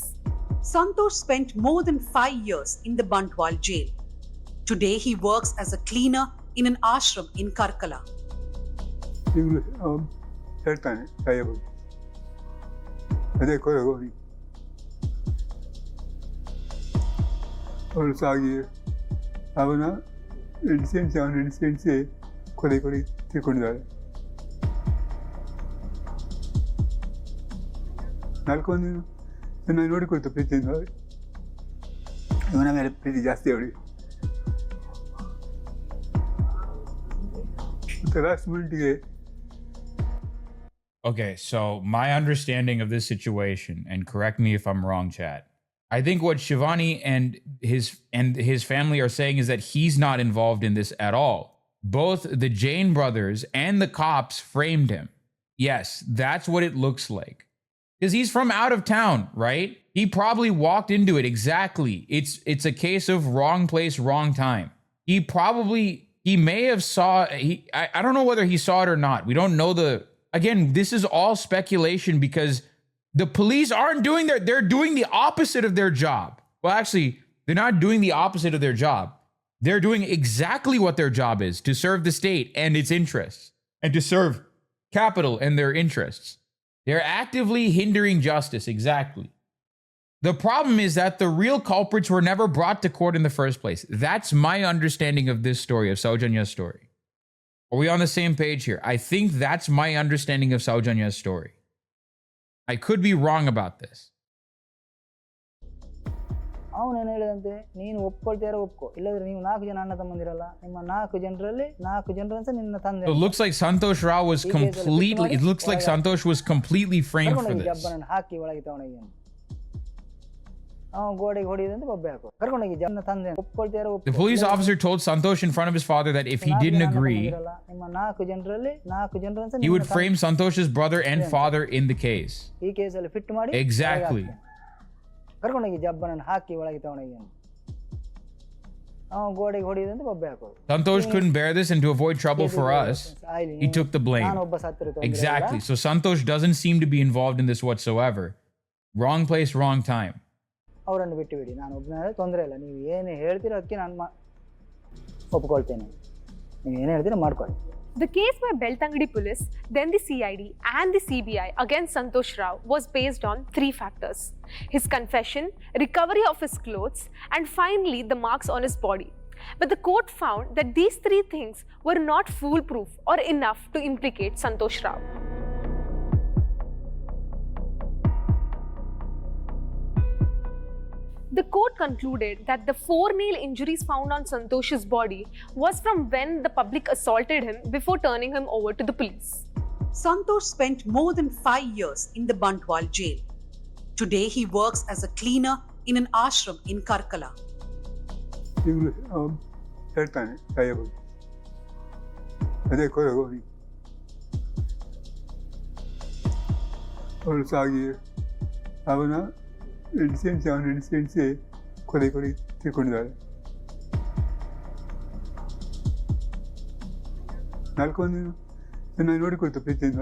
Santosh spent more than 5 years in the Bantwal jail. Today he works as a cleaner in an ashram in Karkala. ಹೇಳ್ತಾನೆ ತಾಯಿಯ ಬಗ್ಗೆ, ಅದೇ ಕೊರಗೋಗಿ ಅವಳು ಸಾಗಿ ಅವನ ಹೆಂಡಸಿ ಕೊಲೆ ತಿಳ್ಕೊಂಡಿದ್ದಾಳೆ. 4 ಚೆನ್ನಾಗಿ ನೋಡಿಕೊಳ್ತು ಪ್ರೀತಿಯಿಂದ, ಇವನ ಮೇಲೆ ಪ್ರೀತಿ ಜಾಸ್ತಿ ಅವಳಿಗೆ. ಮತ್ತು last ಮಿನಿಟ್ಗೆ. Okay, so my understanding of this situation, and correct me if I'm wrong, chat, I think what Shivani and his family are saying is that he's not involved in this at all. Both the Jain brothers and the cops framed him. Yes, that's what it looks like. Because he's from out of town, right? He probably walked into it exactly. It's a case of wrong place, wrong time. he may have I don't know whether he saw it or not. We don't know again, this is all speculation because the police aren't they're doing the opposite of their job. Well, actually, they're not doing the opposite of their job. They're doing exactly what their job is, to serve the state and its interests and to serve capital and their interests. They're actively hindering justice. Exactly. The problem is that the real culprits were never brought to court in the first place. That's my understanding of this story, of Sowjanya's story. Are we on the same page here? I think that's my understanding of Sowjanya's story. I could be wrong about this. ಅವನೇನು ಹೇಳಿದಂತೆ ನೀನು ಒಪ್ಕೊಳ್ತೀಯಾರ ಒಪ್ಕೋ, ಇಲ್ಲದ್ರೆ ನೀವು 4 ಜನ ಅಣ್ಣ ತಮ್ಮಂದಿರಲ್ಲ, ನಿಮ್ಮ 4 ಜನರಲ್ಲಿ 4 ಜನರು ಅಂತ ನಿನ್ನ ತಂದೆ. It looks like Santosh Rao was Santosh was completely framed for this. ಜಬ್ಬನನ್ನು ಹಾಕಿ ಒಳಗೆ ತಗೊಂಡೋಗಿ ಗೋಡೆಗೆ ಹೊಡಿದಂತೆ ಬೊಬ್ಬೆ ಹಾಕೋ, ಕರ್ಕೊಂಡೋಗಿ ಜಬ್ಬನ ತಂದೆ ಒಪ್ಕೊಳ್ತೀಯಾರ ಒಪ್ಕೋ. The police officer told Santosh in front of his father that if he didn't agree, ನಿಮ್ಮ 4 ಜನರಲ್ಲಿ 4 ಜನರು ಅಂತ he would frame Santosh's brother and father in the case. ಈ ಕೇಸಲ್ಲಿ ಫಿಟ್ ಮಾಡಿ Exactly. ಕರ್ಕೊಂಡೋಗಿ ಜಬ್ಬನನ್ನು ಹಾಕಿ ಒಳಗೆ ತಗೊಂಡೋಗಿ ಗೋಡೆಗೆ ಹೊಡಿದಂತೆ ಬೊಬ್ಬೆ ಹಾಕೋ. Santosh couldn't bear this, and to avoid trouble for us, he took the blame. Exactly. So Santosh doesn't seem to be involved in this whatsoever. Wrong place, wrong time. ಅವರನ್ನು ಬಿಟ್ಟು ಬಿಡಿ, ನಾನು ಒಬ್ಬನೇ ತೊಂದರೆ ಇಲ್ಲ, ನೀವು ಏನು ಹೇಳ್ತೀರೋ ಅದಕ್ಕೆ ನಾನು ಒಪ್ಕೊಳ್ತೇನೆ, ನೀವು ಏನು ಹೇಳ್ತೀರೋ ಮಾಡ್ಕೊಳ್ಳಿ. The case by Beltangadi police, then the CID and the CBI against Santosh Rao was based on 3 factors: his confession, recovery of his clothes, and finally the marks on his body. But the court found that these 3 things were not foolproof or enough to implicate Santosh Rao. The court concluded that the 4 nail injuries found on Santosh's body was from when the public assaulted him before turning him over to the police. Santosh spent more than 5 years in the Bantwal jail. Today he works as a cleaner in an ashram in Karkala. ಹೇಳ್ತಾನೆ ತಾಯಿಯ ಬಗ್ಗೆ, ಅದೇ ಕೊರಗೋಗಿ ಅವಳು ಸಾಗಿ ಅವನ ಹೆಣ್ಸೆ ಕೊಲೆ ತಿಳ್ಕೊಂಡಿದ್ದಾಳೆ. 4 ಜನ ನೋಡಿಕೊಳ್ತು ಪ್ರೀತಿಯಿಂದ,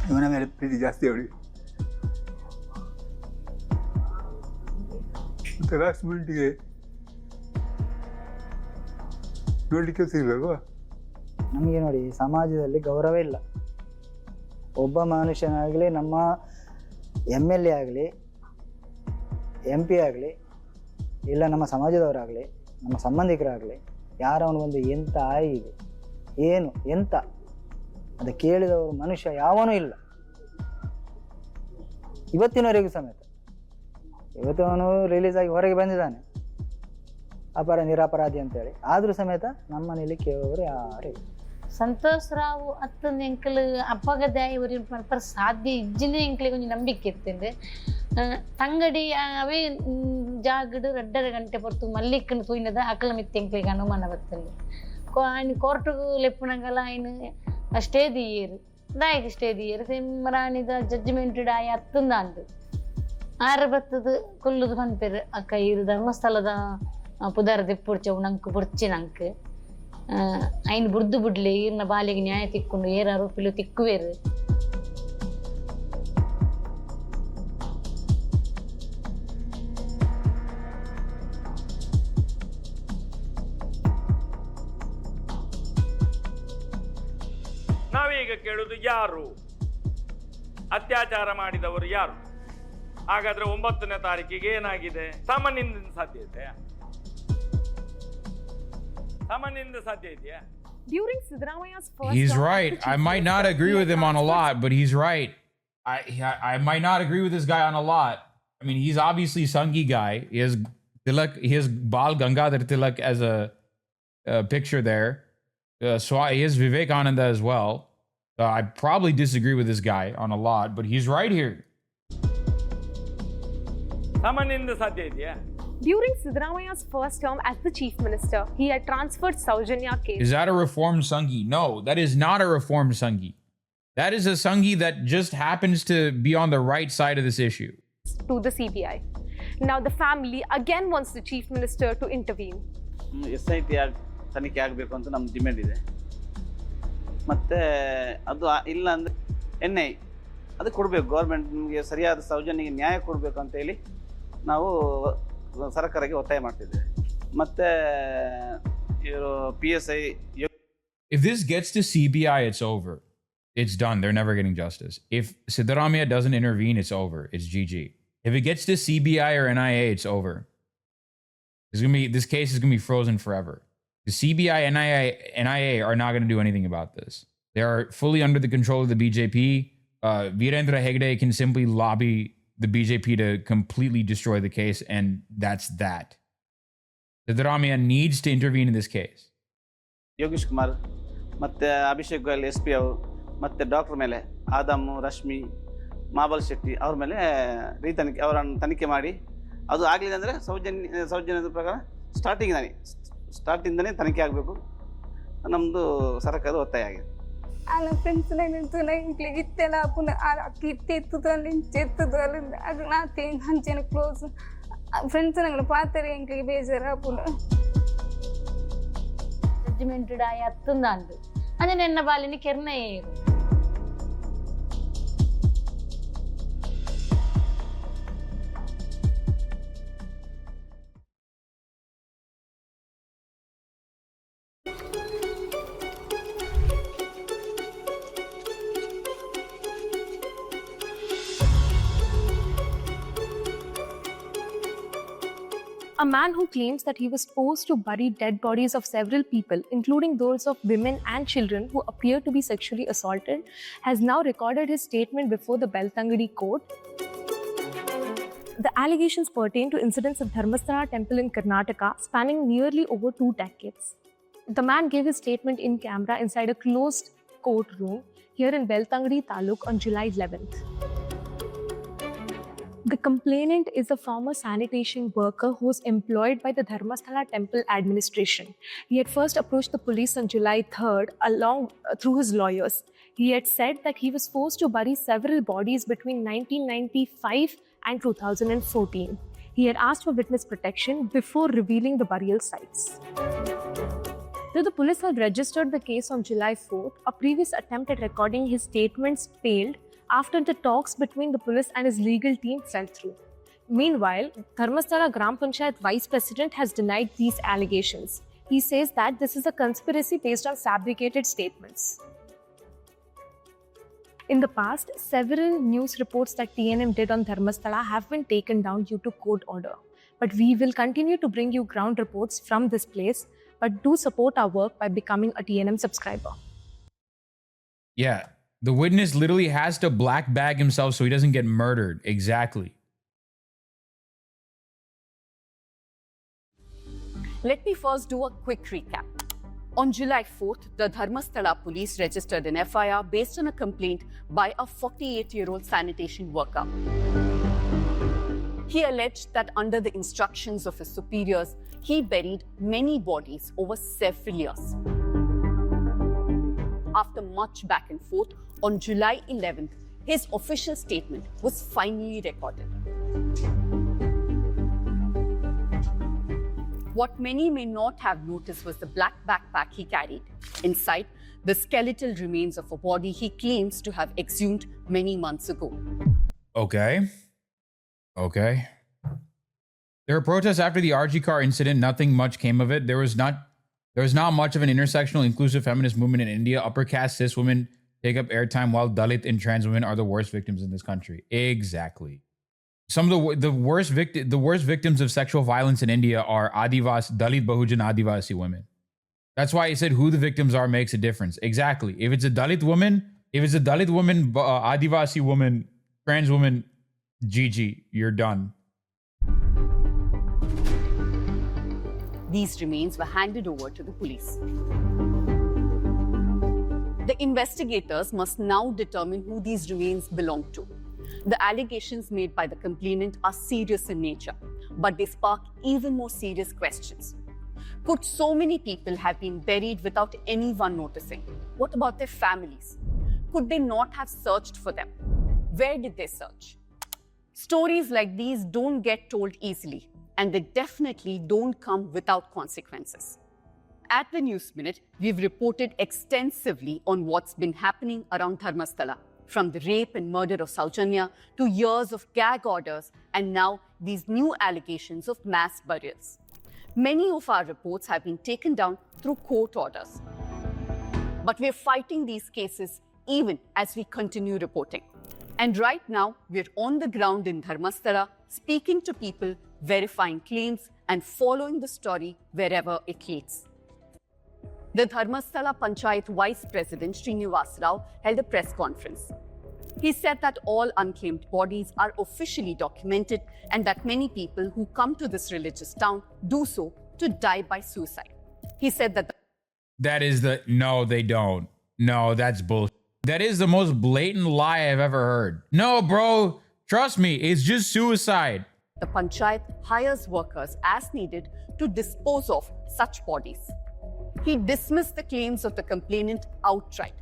ಇವನ ಮೇಲೆ ಪ್ರೀತಿ ಜಾಸ್ತಿ ಅವಳಿಗೆ. ಮತ್ತು ಲಾಸ್ಟ್ ಮಿನಿಟ್ಗೆ ನೋಡಲಿಕ್ಕೆ ಸಿಗಲ್ವಾ. ನಮಗೆ ನೋಡಿ, ಸಮಾಜದಲ್ಲಿ ಗೌರವ ಇಲ್ಲ. ಒಬ್ಬ ಮನುಷ್ಯನಾಗಲಿ, ನಮ್ಮ MLA ಆಗಲಿ, MP ಆಗಲಿ, ಇಲ್ಲ ನಮ್ಮ ಸಮಾಜದವರಾಗಲಿ, ನಮ್ಮ ಸಂಬಂಧಿಕರಾಗಲಿ, ಯಾರವನು ಬಂದು ಎಂಥ ಆಗಿದೆ ಏನು ಎಂತ ಅದು ಕೇಳಿದವರು ಮನುಷ್ಯ ಯಾವನೂ ಇಲ್ಲ ಇವತ್ತಿನವರೆಗೂ ಸಮೇತ. ಇವತ್ತು ಅವನು ರಿಲೀಸ್ ಆಗಿ ಹೊರಗೆ ಬಂದಿದ್ದಾನೆ ನಿರಪರಾಧಿ ಅಂತೇಳಿ, ಆದರೂ ಸಮೇತ ನಮ್ಮ ಮನೇಲಿ ಕೇಳುವವರು ಯಾರು ಇಲ್ಲ. ಸಂತೋಷ್ ರಾವ್ ಅತ್ತೊಂದು ಎಂಕಲ್ ಅಪ್ಪಗದ ಇವರು ಮಲ್ಪರ ಸಾಧ್ಯ ಇಜ್ಜಿನ ಎಂಕ್ಲಿಗೆ ಒಂದು ನಂಬಿಕೆ ಇರ್ತಂದ್ರೆ ತಂಗಡಿ ಅವೇ ಜಾಗಡು 2.5 ಗಂಟೆ ಹೊರತು ಮಲ್ಲಿಕ್ಕನ್ನು ತೂಯಿನದ ಅಕಲ ಮಿತ್ತ ಎಂಕ್ಲಿಗೆ ಅನುಮಾನ ಬರ್ತಲ್ಲ. ఆయన కోర్టుకు లేపునంగల ఆయన స్టే తీయరు దానికి స్టే తీయరు మరానిದ ಜಡ್ಜ್ಮೆಂಟ್ ಆಯ ಹತ್ತಂದಾಂಡು 6 ಬತ್ತದು ಕೊಲ್ಲುದು ಬಂದ್ಪೇರು ಅಕ್ಕ ಇರು ಧರ್ಮಸ್ಥಳದ ಪುದಾರ ದಿಪ್ಪುಡ್ಚವು ನಂಕು ಬುಡ್ಚಿ ನಂಕು ఆయన ಬುರ್ದು ಬಿಡ್ಲಿ ಈರ್ನ ಬಾಲಿಗೆ ನ್ಯಾಯ ತಿಕ್ಕೊಂಡು ಏರ ಆರೋಪಿಲು ತಿಕ್ಕುವೇರು. ನಾವೀಗ ಕೇಳುದು ಯಾರು ಅತ್ಯಾಚಾರ ಮಾಡಿದವರು ಯಾರು? ಹಾಗಾದ್ರೆ 9ನೇ ತಾರೀಕಿಗೆ ಏನಾಗಿದೆ? ಸಾಮಾನ್ಯದಿಂದ ಸಾಧ್ಯ ಇದೆಯಾ? During Siddharamaya's first he's right. I might not agree with him on a lot, but he's right. I might not agree with this guy on a lot. I mean, he's obviously Sanghi guy. He has Tilak, he has Bal Gangadhar Tilak as a picture there. So he has Vivekananda as well. I probably disagree with this guy on a lot, but he's right here. During Siddharamaya's first term as the chief minister, he had transferred Sowjanya case. Is that a reformed Sanghi? No, that is not a reformed Sanghi. That is a Sanghi that just happens to be on the right side of this issue. To the CBI. Now the family again wants the chief minister to intervene. SIT ತನಿಖೆ ಆಗಬೇಕು ಅಂತ ನಮ್ಮ demand ಇದೆ. ಮತ್ತು ಅದು ಇಲ್ಲ ಅಂದರೆ NI ಅದು ಕೊಡಬೇಕು, ಗೌರ್ಮೆಂಟ್ಗೆ ಸರಿಯಾದ ಸೌಜನ್ಯಗೆ ನ್ಯಾಯ ಕೊಡಬೇಕು ಅಂತೇಳಿ ನಾವು ಸರ್ಕಾರಕ್ಕೆ ಒತ್ತಾಯ ಮಾಡ್ತಿದ್ದೇವೆ. ಮತ್ತು ಇವರು PSI. If this gets to CBI, it's over. It's done. They're never getting justice. If Siddaramaiah doesn't intervene, it's over. It's GG. If it gets to CBI or NIA, it's over. This case is gonna be frozen forever. The CBI, NIA are not gonna do anything about this. They are fully under the control of the BJP. Virendra Hegde can simply lobby the BJP to completely destroy the case, and that's that. Siddaramaiah needs to intervene in this case. Yogish Kumar ಮತ್ತು Abhishek Goyal SP ಅವರು ಮತ್ತು doctor ಮೇಲೆ ಆದಮ್, ರಶ್ಮಿ, ಮಾಬಲ್ ಶೆಟ್ಟಿ ಅವ್ರ ಮೇಲೆ ಅವರನ್ನು ತನಿಖೆ ಮಾಡಿ ಅದು ಆಗಲಿಲ್ಲ ಅಂದರೆ ಸೌಜನ್ಯದ ಪ್ರಕಾರ ಸ್ಟಾರ್ಟಿಂದನೇ ತನಿಖೆ ಆಗಬೇಕು. ನಮ್ಮದು ಸರ್ಕಾರದ ಒತ್ತಾಯ ಆಗಿದೆ. ನನ್ನ ಫ್ರೆಂಡ್ಸ್ ಇಂಕ್ಲಿಗೆ ಇತ್ತೆಲ್ಲ ಪುನಃ ಇತ್ತೆತ್ತದು ಅಲ್ಲಿ ಚೆತ್ತದು ಅಲ್ಲಿಂದ ಅದು ನಾತೆ ಹಂಚೆನ ಕ್ಲೋಸ್ ಫ್ರೆಂಡ್ಸ್ ನಂಗೆ ಪಾತ್ರೆ ಇಂಕ್ಲಿಗೆ ಬೇಜಾರ ಪುನಃ ಜಡ್ಜ್ಮೆಂಟೆಡ್ ಆಗಿ ಹತ್ತುಂದಾಂಡು ಅಂದ್ರೆ ನನ್ನ ಬಾಲಿನ ಕೆರ್ನೆ A man who claims that he was forced to bury dead bodies of several people, including those of women and children who appear to be sexually assaulted, has now recorded his statement before the Beltangadi court. The allegations pertain to incidents at Dharmasthala temple in Karnataka spanning nearly over 2 decades. The man gave his statement in camera inside a closed courtroom here in Beltangadi Taluk on July 11th. The complainant is a former sanitation worker who was employed by the Dharmasthala temple administration. He had first approached the police on July 3rd through his lawyers. He had said that he was forced to bury several bodies between 1995 and 2014. He had asked for witness protection before revealing the burial sites. Though the police had registered the case on July 4th, a previous attempt at recording his statements failed after the talks between the police and his legal team fell through. Meanwhile, Dharmasthala Gram Panchayat Vice President has denied these allegations. He says that this is a conspiracy based on fabricated statements. In the past, several news reports that TNM did on Dharmasthala have been taken down due to court order. But we will continue to bring you ground reports from this place, but do support our work by becoming a TNM subscriber. Yeah. The witness literally has to black bag himself so he doesn't get murdered. Exactly. Let me first do a quick recap. On July 4th, the Dharmasthala police registered an FIR based on a complaint by a 48-year-old sanitation worker. He alleged that under the instructions of his superiors, he buried many bodies over several years. After much back and forth, on July 11th, his official statement was finally recorded. What many may not have noticed was the black backpack he carried. Inside, the skeletal remains of a body he claims to have exhumed many months ago. Okay. There were protests after the RG car incident. Nothing much came of it. There was not much of an intersectional inclusive feminist movement in India. Upper caste cis women take up airtime while Dalit and trans women are the worst victims in this country. Exactly. Some of the worst victims of sexual violence in India are Dalit Bahujan Adivasi women. That's why I said who the victims are makes a difference. Exactly. If it's a Dalit woman, Adivasi woman, trans woman, GG, you're done. These remains were handed over to the police. The investigators must now determine who these remains belong to. The allegations made by the complainant are serious in nature, but they spark even more serious questions. Could so many people have been buried without anyone noticing? What about their families? Could they not have searched for them? Where did they search? Stories like these don't get told easily, and they definitely don't come without consequences. At the News Minute, we've reported extensively on what's been happening around Dharmasthala, from the rape and murder of Sowjanya to years of gag orders and now these new allegations of mass burials. Many of our reports have been taken down through court orders. But we're fighting these cases even as we continue reporting. And right now, we're on the ground in Dharmasthala, speaking to people, verifying claims, and following the story wherever it leads. The Dharmasthala Panchayat Vice President Srinivas Rao held a press conference. He said that all unclaimed bodies are officially documented and that many people who come to this religious town do so to die by suicide. He said that No, they don't. No, that's bullshit. That is the most blatant lie I've ever heard. No, bro, trust me, it's just suicide. the Panchayat hires workers as needed to dispose of such bodies. He dismissed the claims of the complainant outright,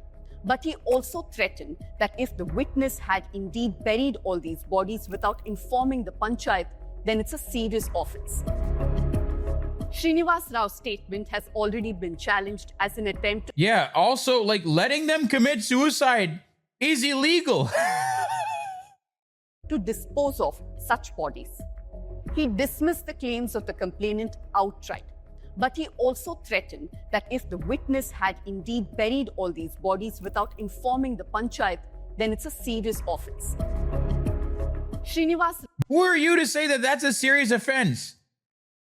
but he also threatened that if the witness had indeed buried all these bodies without informing the Panchayat, then it's a serious offense. Srinivas Rao's statement has already been challenged as an attempt to... Yeah, also, like, letting them commit suicide is illegal. to dispose of such bodies. He dismissed the claims of the complainant outright, but he also threatened that if the witness had indeed buried all these bodies without informing the Panchayat, then it's a serious offense. Srinivas Who are you to say that that's a serious offense?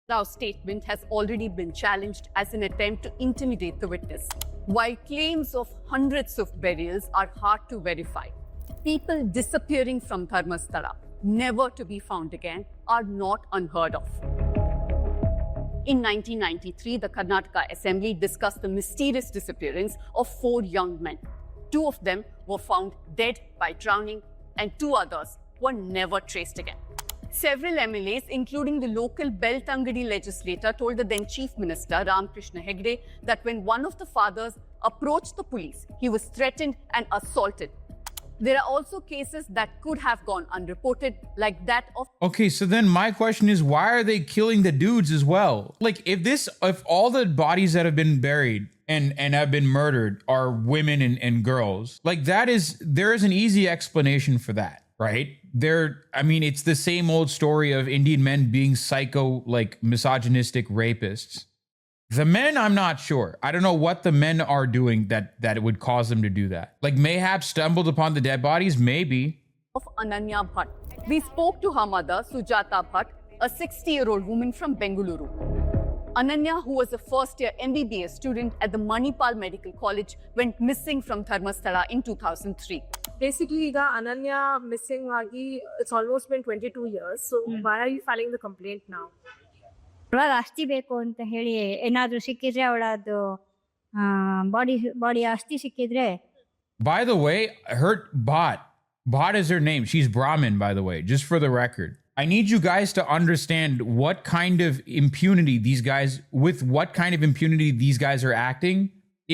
Rao's statement has already been challenged as an attempt to intimidate the witness. While claims of hundreds of burials are hard to verify, people disappearing from Dharmasthala, never to be found again, are not unheard of. In 1993, the Karnataka Assembly discussed the mysterious disappearance of 4 young men. 2 of them were found dead by drowning, and 2 others were never traced again. Several MLAs, including the local Beltangadi legislator, told the then Chief Minister, Ramkrishna Hegde, that when one of the fathers approached the police, he was threatened and assaulted. There are also cases that could have gone unreported, like that of... Okay, so then my question is, why are they killing the dudes as well? Like, if all the bodies that have been buried and have been murdered are women and girls, like there is an easy explanation for that, right? It's the same old story of Indian men being psycho, like misogynistic rapists. The men, I'm not sure. I don't know what the men are doing that would cause them to do that. Like mayhaps stumbled upon the dead bodies, maybe. Of Ananya Bhatt. We spoke to her mother, Sujata Bhatt, a 60-year-old woman from Bengaluru. Ananya, who was a first-year MBBS student at the Manipal Medical College, went missing from Dharmasthala in 2003. Basically, the Ananya missing agi, it's almost been 22 years. So why are you filing the complaint now? ಒಳಗೆ ಆಸ್ತಿ ಬೇಕು ಅಂತ ಹೇಳಿ ಏನಾದರೂ ಸಿಕ್ಕಿದ್ರೆ ಅವಳದು body ಆಸ್ತಿ ಸಿಕ್ಕಿದ್ರೆ. By the way, her Bhat is her name. She's Brahmin, by the way, just for the record. I need you guys to understand what kind of impunity these guys are acting.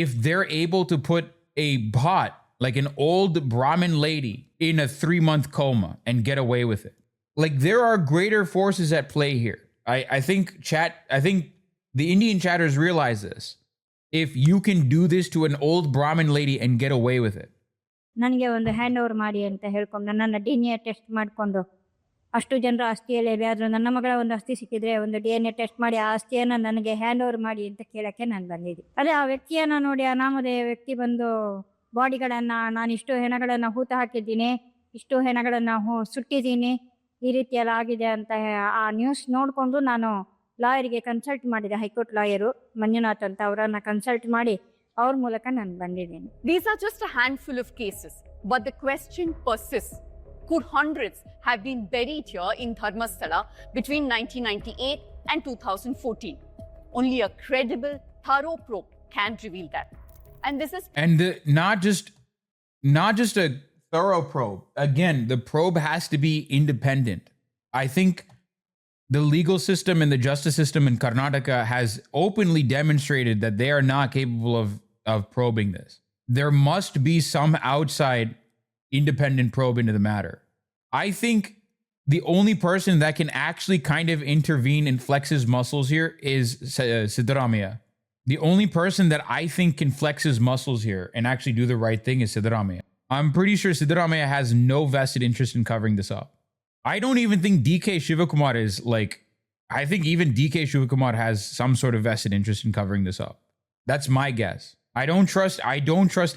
If they're able to put a Bhat, like an old Brahmin lady, in a 3-month coma and get away with it. Like, there are greater forces at play here. I think the Indian chatters realize this. If you can do this to an old Brahmin lady and get away with it. ನನಗೆ ಒಂದು hand over ಮಾಡಿ ಅಂತ ಹೇಳ್ಕೊಂಡು ನನ್ನನ್ನು DNA test ಮಾಡಿಕೊಂಡು ಅಷ್ಟು ಜನರ ಆಸ್ತಿಯಲ್ಲಿ ಯಾರಾದರೂ ನನ್ನ ಮಗಳ ಒಂದು ಆಸ್ತಿ ಸಿಕ್ಕಿದ್ರೆ ಒಂದು DNA ಟೆಸ್ಟ್ ಮಾಡಿ ಆ ಆಸ್ತಿಯನ್ನು ನನಗೆ ಹ್ಯಾಂಡ್ ಓವರ್ ಮಾಡಿ ಅಂತ ಕೇಳೋಕ್ಕೆ ನಾನು ಬಂದಿದ್ದೆ. ಅದೇ ಆ ವ್ಯಕ್ತಿಯನ್ನು ನೋಡಿ ಅನಾಮಧೇಯ ವ್ಯಕ್ತಿ ಬಂದು ಬಾಡಿಗಳನ್ನು ನಾನು ಇಷ್ಟು ಹೆಣಗಳನ್ನು ಹೂತು ಹಾಕಿದ್ದೀನಿ, ಇಷ್ಟು ಹೆಣಗಳನ್ನು ಸುಟ್ಟಿದ್ದೀನಿ, ಈ ರೀತಿಯೆಲ್ಲ ಆಗಿದೆ ಅಂತ ಆ ನ್ಯೂಸ್ ನೋಡಿಕೊಂಡು ನಾನು ಲಾಯರ್ಗೆ ಕನ್ಸಲ್ಟ್ ಮಾಡಿದೆ. ಹೈಕೋರ್ಟ್ ಲಾಯರು ಮಂಜುನಾಥ್ ಅಂತ ಅವರನ್ನು ಕನ್ಸಲ್ಟ್ ಮಾಡಿ ಅವ್ರ ಮೂಲಕ ನಾನು ಬಂದಿದ್ದೀನಿ. These are just a handful of cases, but the question persists. Could hundreds have been buried here in Dharmasthala between 1998 and 2014? Only a credible, thorough probe can reveal that. And this is... not just a thorough probe. Again, the probe has to be independent. I think the legal system and the justice system in Karnataka has openly demonstrated that they are not capable of probing this. There must be some outside independent probe into the matter. I think the only person that can actually kind of intervene and flex his muscles here is Siddharamaiah. The only person that I think can flex his muscles here and actually do the right thing is Siddaramaiah. I'm pretty sure Siddaramaiah has no vested interest in covering this up. I don't even think DK Shivakumar is like, I think even DK Shivakumar has some sort of vested interest in covering this up. That's my guess. I don't trust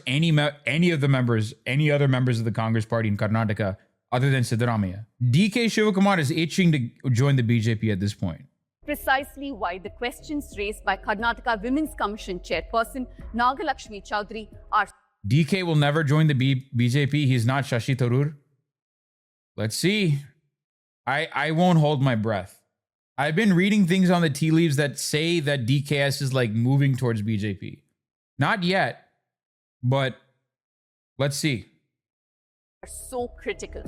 any other members of the Congress party in Karnataka other than Siddaramaiah. DK Shivakumar is itching to join the BJP at this point. Precisely why the questions raised by Karnataka Women's Commission chairperson Nagalakshmi Chowdhury are. DK will never join the BJP. He's not Shashi Tharoor. Let's see. I won't hold my breath. I've been reading things on the tea leaves that say that DKS is like moving towards BJP. Not yet, but let's see. So critical.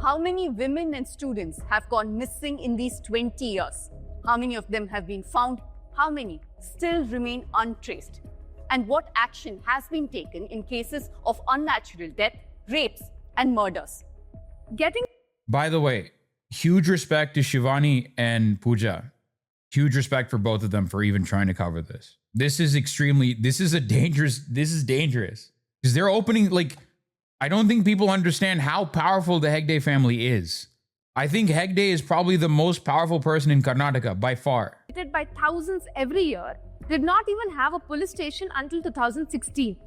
How many women and students have gone missing in these 20 years? How many of them have been found? How many still remain untraced? And what action has been taken in cases of unnatural death, rapes, and murders? By the way, huge respect to Shivani and Pooja. Huge respect for both of them for even trying to cover this. This is dangerous. Because they're opening, like, I don't think people understand how powerful the Hegde family is. I think Hegde is probably the most powerful person in Karnataka by far. By thousands every year, did not even have a police station until 2016.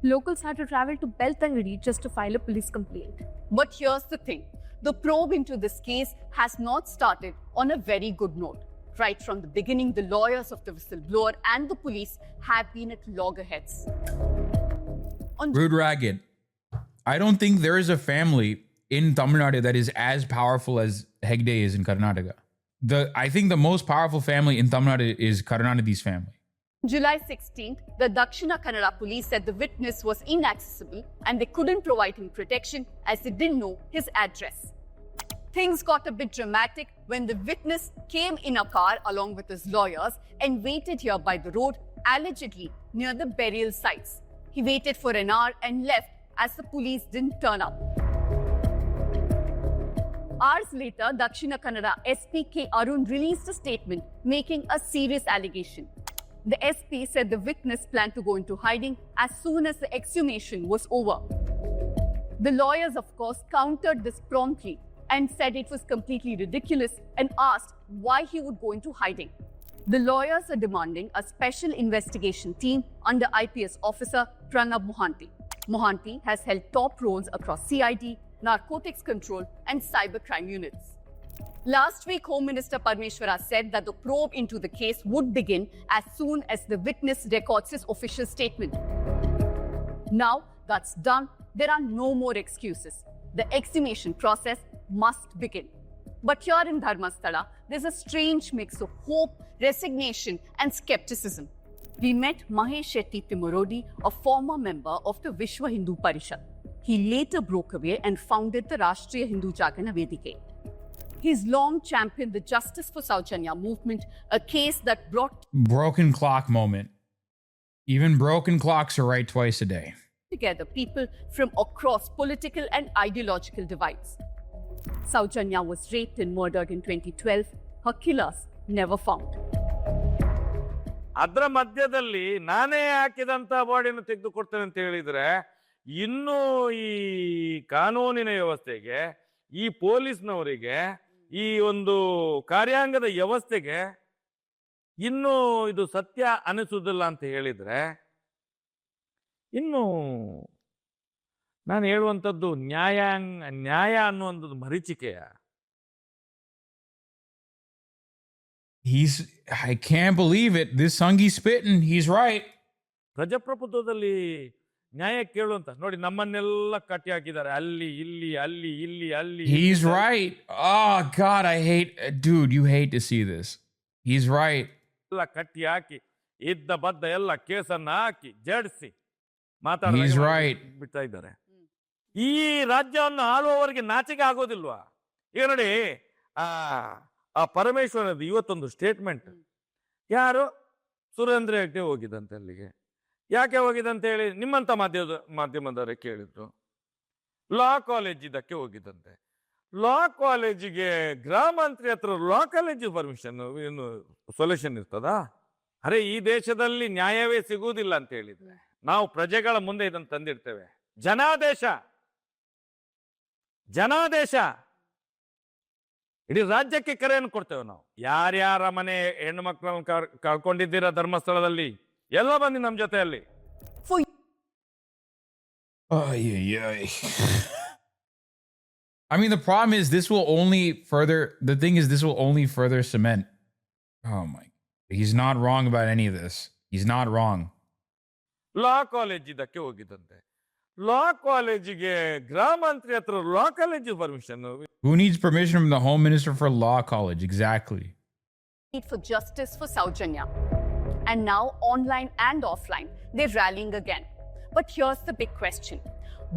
Locals had to travel to Beltangadi just to file a police complaint. But here's the thing. The probe into this case has not started on a very good note. Right from the beginning, the lawyers of the whistleblower and the police have been at loggerheads. Rude Ragged. I don't think there is a family in Tamil Nadu that is as powerful as Hegde is in Karnataka. I think the most powerful family in Tamil Nadu is Karunanidhi's family. July 16th, the Dakshina Kannada police said the witness was inaccessible and they couldn't provide him protection as they didn't know his address. Things got a bit dramatic when the witness came in a car along with his lawyers and waited here by the road, allegedly near the burial sites. He waited for an hour and left as the police didn't turn up. Hours later, Dakshina Kannada SP K. Arun released a statement making a serious allegation. The SP said the witness planned to go into hiding as soon as the exhumation was over. The lawyers, of course, countered this promptly and said it was completely ridiculous and asked why he would go into hiding. The lawyers are demanding a special investigation team under IPS officer Pranab Mohanty. Mohanty has held top roles across CID, narcotics control, and cybercrime units. Last week, Home Minister Parmeshwara said that the probe into the case would begin as soon as the witness records his official statement. Now that's done, there are no more excuses. The exhumation process must begin. But here in Dharmasthala, there's a strange mix of hope, resignation, and skepticism. We met Mahesh Shetty Timurodi, a former member of the Vishwa Hindu Parishad. He later broke away and founded the Rashtriya Hindu Jagana Vedike. He's long championed the Justice for Sowjanya movement, a case that brought broken clock moment. Even broken clocks are right twice a day. Together people from across political and ideological divides. Sowjanya was raped and murdered in 2012. Her killers never found. ಅದರ ಮಧ್ಯದಲ್ಲಿ ನಾನೇ ಹಾಕಿದಂತ ಬಾಡಿಯನ್ನು ತೆಗೆದುಕೊಡ್ತೇನೆ ಅಂತ ಹೇಳಿದ್ರೆ ಇನ್ನೂ ಈ ಕಾನೂನಿನ ವ್ಯವಸ್ಥೆಗೆ, ಈ ಪೊಲೀಸ್ನವರಿಗೆ, ಈ ಒಂದು ಕಾರ್ಯಾಂಗದ ವ್ಯವಸ್ಥೆಗೆ ಇನ್ನೂ ಇದು ಸತ್ಯ ಅನಿಸುವುದಿಲ್ಲ ಅಂತ ಹೇಳಿದ್ರೆ ಇನ್ನು ನಾನು ಹೇಳುವಂಥದ್ದು ನ್ಯಾಯ ಅನ್ನುವಂಥದ್ದು ಮರೀಚಿಕೆಯ. I can't believe it. This Sangi's spitting. He's right. ಪ್ರಜಾಪ್ರಭುತ್ವದಲ್ಲಿ ನ್ಯಾಯ ಕೇಳುವಂತ ನೋಡಿ, ನಮ್ಮನ್ನೆಲ್ಲ ಕಟ್ಟಿ ಹಾಕಿದ್ದಾರೆ ಅಲ್ಲಿ ಇಲ್ಲಿ ಅಲ್ಲಿ ಇಲ್ಲಿ ಅಲ್ಲಿ. He's right. Oh God, dude, you hate to see this. He's right. ಎಲ್ಲ ಕಟ್ಟಿ ಹಾಕಿ ಇದ್ದ ಬದ್ದ ಎಲ್ಲ ಕೇಸನ್ನ ಹಾಕಿ ಜಡಿಸಿ He's right. ಬಿಡ್ತಾ ಇದ್ದಾರೆ. ಈ ರಾಜ್ಯವನ್ನು ಆಳುವವರಿಗೆ ನಾಚಿಕೆ ಆಗೋದಿಲ್ವಾ? ಈಗ ನೋಡಿ, ಆ ಪರಮೇಶ್ವರದ್ದು ಇವತ್ತೊಂದು ಸ್ಟೇಟ್ಮೆಂಟ್. ಯಾರು ಸುರೇಂದ್ರ ಹೆಗ್ಡೆ ಹೋಗಿದ್ದಂತೆ ಅಲ್ಲಿಗೆ. ಯಾಕೆ ಹೋಗಿದಂತ ಹೇಳಿ ನಿಮ್ಮಂತ ಮಾಧ್ಯಮದವರೇ ಕೇಳಿದ್ರು. ಲಾ ಕಾಲೇಜ್ ಇದಕ್ಕೆ ಹೋಗಿದ್ದಂತೆ. ಲಾ ಕಾಲೇಜಿಗೆ ಗೃಹ ಮಂತ್ರಿ ಹತ್ರ ಲಾ ಕಾಲೇಜ್ ಪರ್ಮಿಷನ್ ಏನು ಸೊಲ್ಯೂಷನ್ ಇರ್ತದಾ? ಅರೆ ಈ ದೇಶದಲ್ಲಿ ನ್ಯಾಯವೇ ಸಿಗುವುದಿಲ್ಲ ಅಂತ ಹೇಳಿದ್ರೆ ನಾವು ಪ್ರಜೆಗಳ ಮುಂದೆ ಇದನ್ನು ತಂದಿಡ್ತೇವೆ. ಜನಾದೇಶ ಇಡೀ ರಾಜ್ಯಕ್ಕೆ ಕರೆಯನ್ನು ಕೊಡ್ತೇವೆ ನಾವು. ಯಾರ್ಯಾರ ಮನೆ ಹೆಣ್ಣು ಮಕ್ಕಳನ್ನು ಕಳ್ಕೊಂಡಿದ್ದೀರಾ ಧರ್ಮಸ್ಥಳದಲ್ಲಿ ಎಲ್ಲ ಬಂದಿ ನಮ್ಮ ಜೊತೆಯಲ್ಲಿ. I mean, the problem is this will only further cement. Oh my, he's not wrong about any of this. He's not wrong. Law college ಇದಕ್ಕೆ ಹೋಗಿದ್ದಂತೆ. ಲಾ ಕಾಲೇಜಿಗೆ ಗೃಹ ಮಂತ್ರಿ ಹತ್ರ law college permission. Who needs permission from the Home Minister for law college? Exactly. Need for justice for Sowjanya. And now, online and offline, they're rallying again. But here's the big question.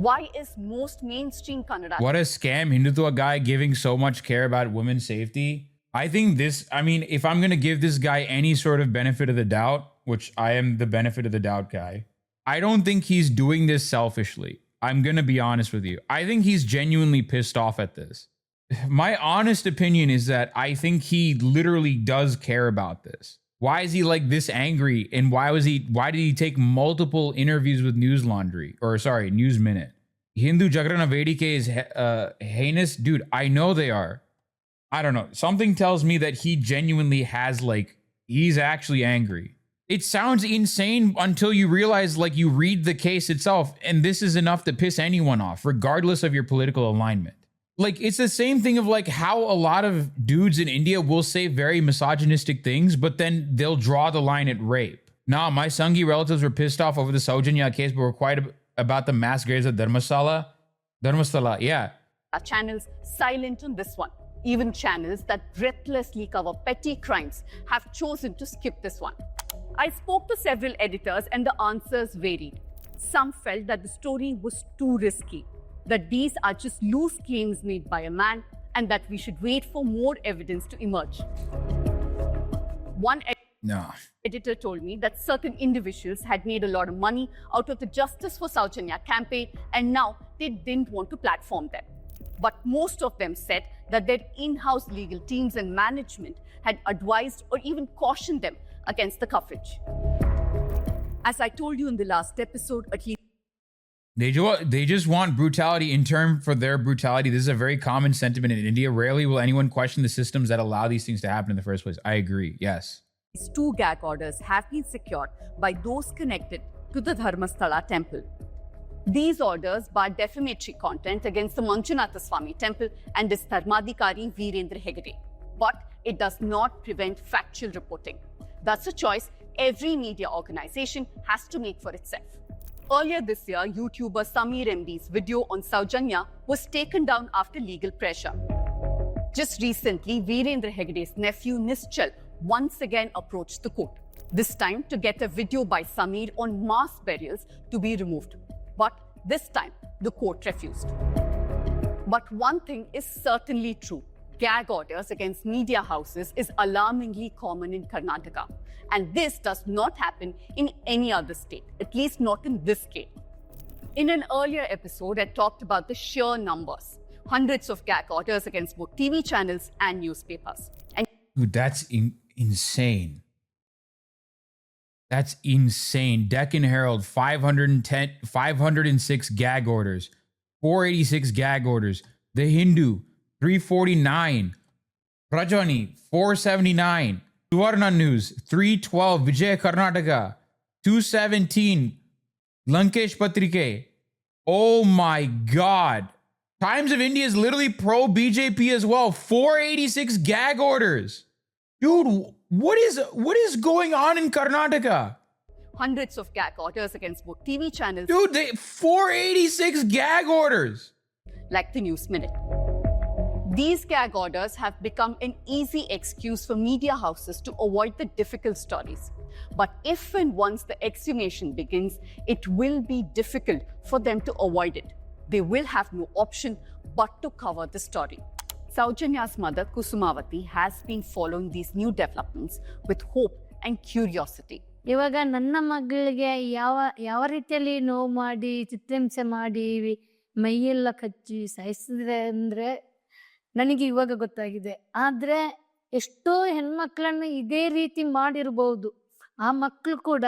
Why is most mainstream Kannada... What a scam. Hindutva guy giving so much care about women's safety. I think if I'm going to give this guy any sort of benefit of the doubt, which I am the benefit of the doubt guy, I don't think he's doing this selfishly. I'm going to be honest with you. I think he's genuinely pissed off at this. My honest opinion is that I think he literally does care about this. Why is he like this angry? And why did he take multiple interviews with News Minute? Hindu Jagrana Vedike is heinous. Dude, I know they are. I don't know. Something tells me that he genuinely he's actually angry. It sounds insane until you realize, you read the case itself, and this is enough to piss anyone off, regardless of your political alignment. It's the same thing of how a lot of dudes in India will say very misogynistic things, but then they'll draw the line at rape. Nah, my Sanghi relatives were pissed off over the Sowjanya case, but were quiet about the mass graves at Dharmasthala, yeah. Our channels silent on this one. Even channels that breathlessly cover petty crimes have chosen to skip this one. I spoke to several editors and the answers varied. Some felt that the story was too risky, that these are just loose claims made by a man, and that we should wait for more evidence to emerge. One editor told me that certain individuals had made a lot of money out of the Justice for Sowjanya campaign, and now they didn't want to platform them. But most of them said that their in-house legal teams and management had advised or even cautioned them against the coverage. As I told you in the last episode, at least they just want brutality in turn for their brutality. This is a very common sentiment in India. Rarely will anyone question the systems that allow these things to happen in the first place. I agree. Yes. These 2 gag orders have been secured by those connected to the Dharmasthala temple. These orders bar defamatory content against the Manjunatha Swami temple and its Dharmadhikari Virendra Hegde. But it does not prevent factual reporting. That's a choice every media organization has to make for itself. Earlier this year, YouTuber Sameer MD's video on Sowjanya was taken down after legal pressure. Just recently, Virendra Hegde's nephew Nischal once again approached the court, this time to get a video by Sameer on mass burials to be removed. But this time, the court refused. But one thing is certainly true. Gag orders against media houses is alarmingly common in Karnataka. And this does not happen in any other state, at least not in this scale. In an earlier episode, I talked about the sheer numbers. Hundreds of gag orders against both TV channels and newspapers. And dude, that's insane. That's insane. Deccan Herald, 506 gag orders, 486 gag orders. The Hindu, 349. Rajani, 479. Suvarna News, 312. Vijay Karnataka, 217. Lankesh Patrike. Oh my God. Times of India is literally pro-BJP as well. 486 gag orders. Dude, what is going on in Karnataka? Hundreds of gag orders against both TV channels. Dude, 486 gag orders. Like the News Minute. These gag orders have become an easy excuse for media houses to avoid the difficult stories. But if and once the exhumation begins, it will be difficult for them to avoid it. They will have no option but to cover the story. Sowjanya's mother, Kusumavati, has been following these new developments with hope and curiosity. ಇವಾಗ ನನ್ನ ಮಗಳಿಗೆ ಯಾವ ರೀತಿಯಲ್ಲಿ ನೋವು ಮಾಡಿ ಚಿತ್ರಹಿಂಸೆ ಮಾಡಿ ಮೈಯೆಲ್ಲ ಕಚ್ಚಿ ಸಾಯಿಸಿದ್ರೆ ಅಂದರೆ ನನಗೆ ಇವಾಗ ಗೊತ್ತಾಗಿದೆ. ಆದರೆ ಎಷ್ಟೋ ಹೆಣ್ಮಕ್ಳನ್ನು ಇದೇ ರೀತಿ ಮಾಡಿರ್ಬೋದು. ಆ ಮಕ್ಕಳು ಕೂಡ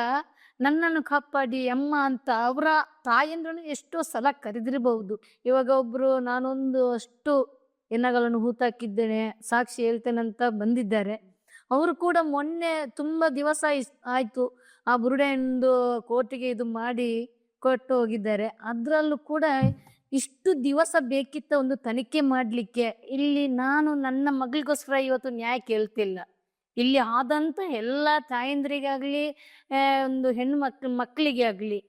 ನನ್ನನ್ನು ಕಾಪಾಡಿ ಅಮ್ಮ ಅಂತ ಅವರ ತಾಯಂದ್ರನ್ನು ಎಷ್ಟೋ ಸಲ ಕರೆದಿರಬಹುದು. ಇವಾಗ ಒಬ್ರು ನಾನೊಂದು ಅಷ್ಟು ಹೆಣಗಳನ್ನು ಹೂತಾಕಿದ್ದೇನೆ ಸಾಕ್ಷಿ ಹೇಳ್ತೇನಂತ ಬಂದಿದ್ದಾರೆ. ಅವರು ಕೂಡ ಮೊನ್ನೆ ತುಂಬಾ ದಿವಸ ಆಯ್ತು ಆ ಬುರುಡೆಯೊಂದು ಕೋರ್ಟಿಗೆ ಇದು ಮಾಡಿ ಕೊಟ್ಟು ಹೋಗಿದ್ದಾರೆ. ಅದರಲ್ಲೂ ಕೂಡ ಇಷ್ಟು ದಿವಸ ಬೇಕಿತ್ತ ಒಂದು ತನಿಖೆ ಮಾಡಲಿಕ್ಕೆ. ಇಲ್ಲಿ ನಾನು ನನ್ನ ಮಗಳಿಗೋಸ್ಕರ ಇವತ್ತು ನ್ಯಾಯ ಕೇಳ್ತಿಲ್ಲ. ಇಲ್ಲಿ ಆದಂಥ ಎಲ್ಲ ತಾಯಂದ್ರಿಗಾಗಲಿ ಒಂದು ಹೆಣ್ಣು ಮಕ್ಕಳಿಗೆ ಆಗಲಿ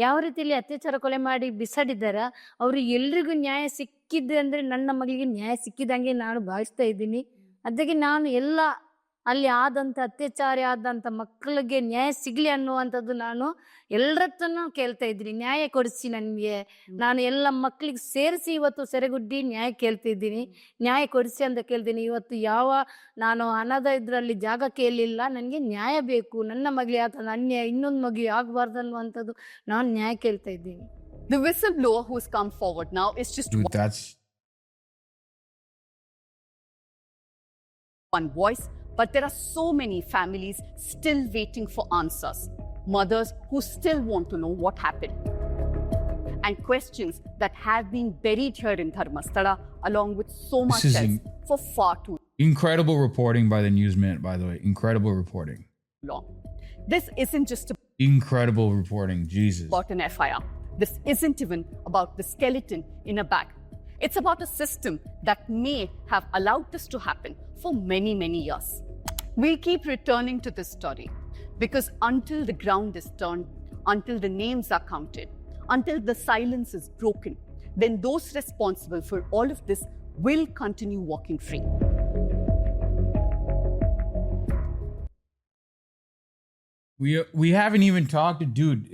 ಯಾವ ರೀತಿಯಲ್ಲಿ ಅತ್ಯಾಚಾರ ಕೊಲೆ ಮಾಡಿ ಬಿಸಾಡಿದಾರ ಅವ್ರಿಗೆ ಎಲ್ರಿಗೂ ನ್ಯಾಯ ಸಿಕ್ಕಿದೆ ಅಂದರೆ ನನ್ನ ಮಗಳಿಗೆ ನ್ಯಾಯ ಸಿಕ್ಕಿದಂಗೆ ನಾನು ಭಾವಿಸ್ತಾ ಇದ್ದೀನಿ. ಅದಕ್ಕೆ ನಾನು ಎಲ್ಲ ಅಲ್ಲಿ ಆದಂಥ ಅತ್ಯಾಚಾರ ಆದಂಥ ಮಕ್ಕಳಿಗೆ ನ್ಯಾಯ ಸಿಗಲಿ ಅನ್ನುವಂಥದ್ದು ನಾನು ಎಲ್ಲರತ್ತೂ ಕೇಳ್ತಾ ಇದ್ದೀನಿ. ನ್ಯಾಯ ಕೊಡಿಸಿ ನನಗೆ, ನಾನು ಎಲ್ಲ ಮಕ್ಕಳಿಗೆ ಸೇರಿಸಿ ಇವತ್ತು ಸೆರೆಗುಡ್ಡಿ ನ್ಯಾಯ ಕೇಳ್ತಿದ್ದೀನಿ. ನ್ಯಾಯ ಕೊಡಿಸಿ ಅಂತ ಕೇಳ್ತೀನಿ. ಇವತ್ತು ಯಾವ ನಾನು ಹಣದ ಇದರಲ್ಲಿ ಜಾಗ ಕೇಳಲಿಲ್ಲ, ನನಗೆ ನ್ಯಾಯ ಬೇಕು. ನನ್ನ ಮಗಳಿಗೆ ಆತ ಅನ್ಯಾಯ ಇನ್ನೊಂದು ಮಗುವೆ ಆಗಬಾರ್ದು ಅನ್ನುವಂಥದ್ದು ನಾನು ನ್ಯಾಯ ಕೇಳ್ತಾ ಇದ್ದೀನಿ. The whistleblower who has come forward now is just Dude, that's one voice, but there are so many families still waiting for answers. Mothers who still want to know what happened. And questions that have been buried here in Dharmasthala along with so much is else for far too incredible reporting by the News Minute, by the way. Incredible reporting. long. This isn't just Incredible reporting. Jesus. about an FIR. This isn't even about the skeleton in a bag. It's about a system that may have allowed this to happen for many, many years. We'll keep returning to this story because until the ground is turned, until the names are counted, until the silence is broken, then those responsible for all of this will continue walking free. We haven't even talked to dude.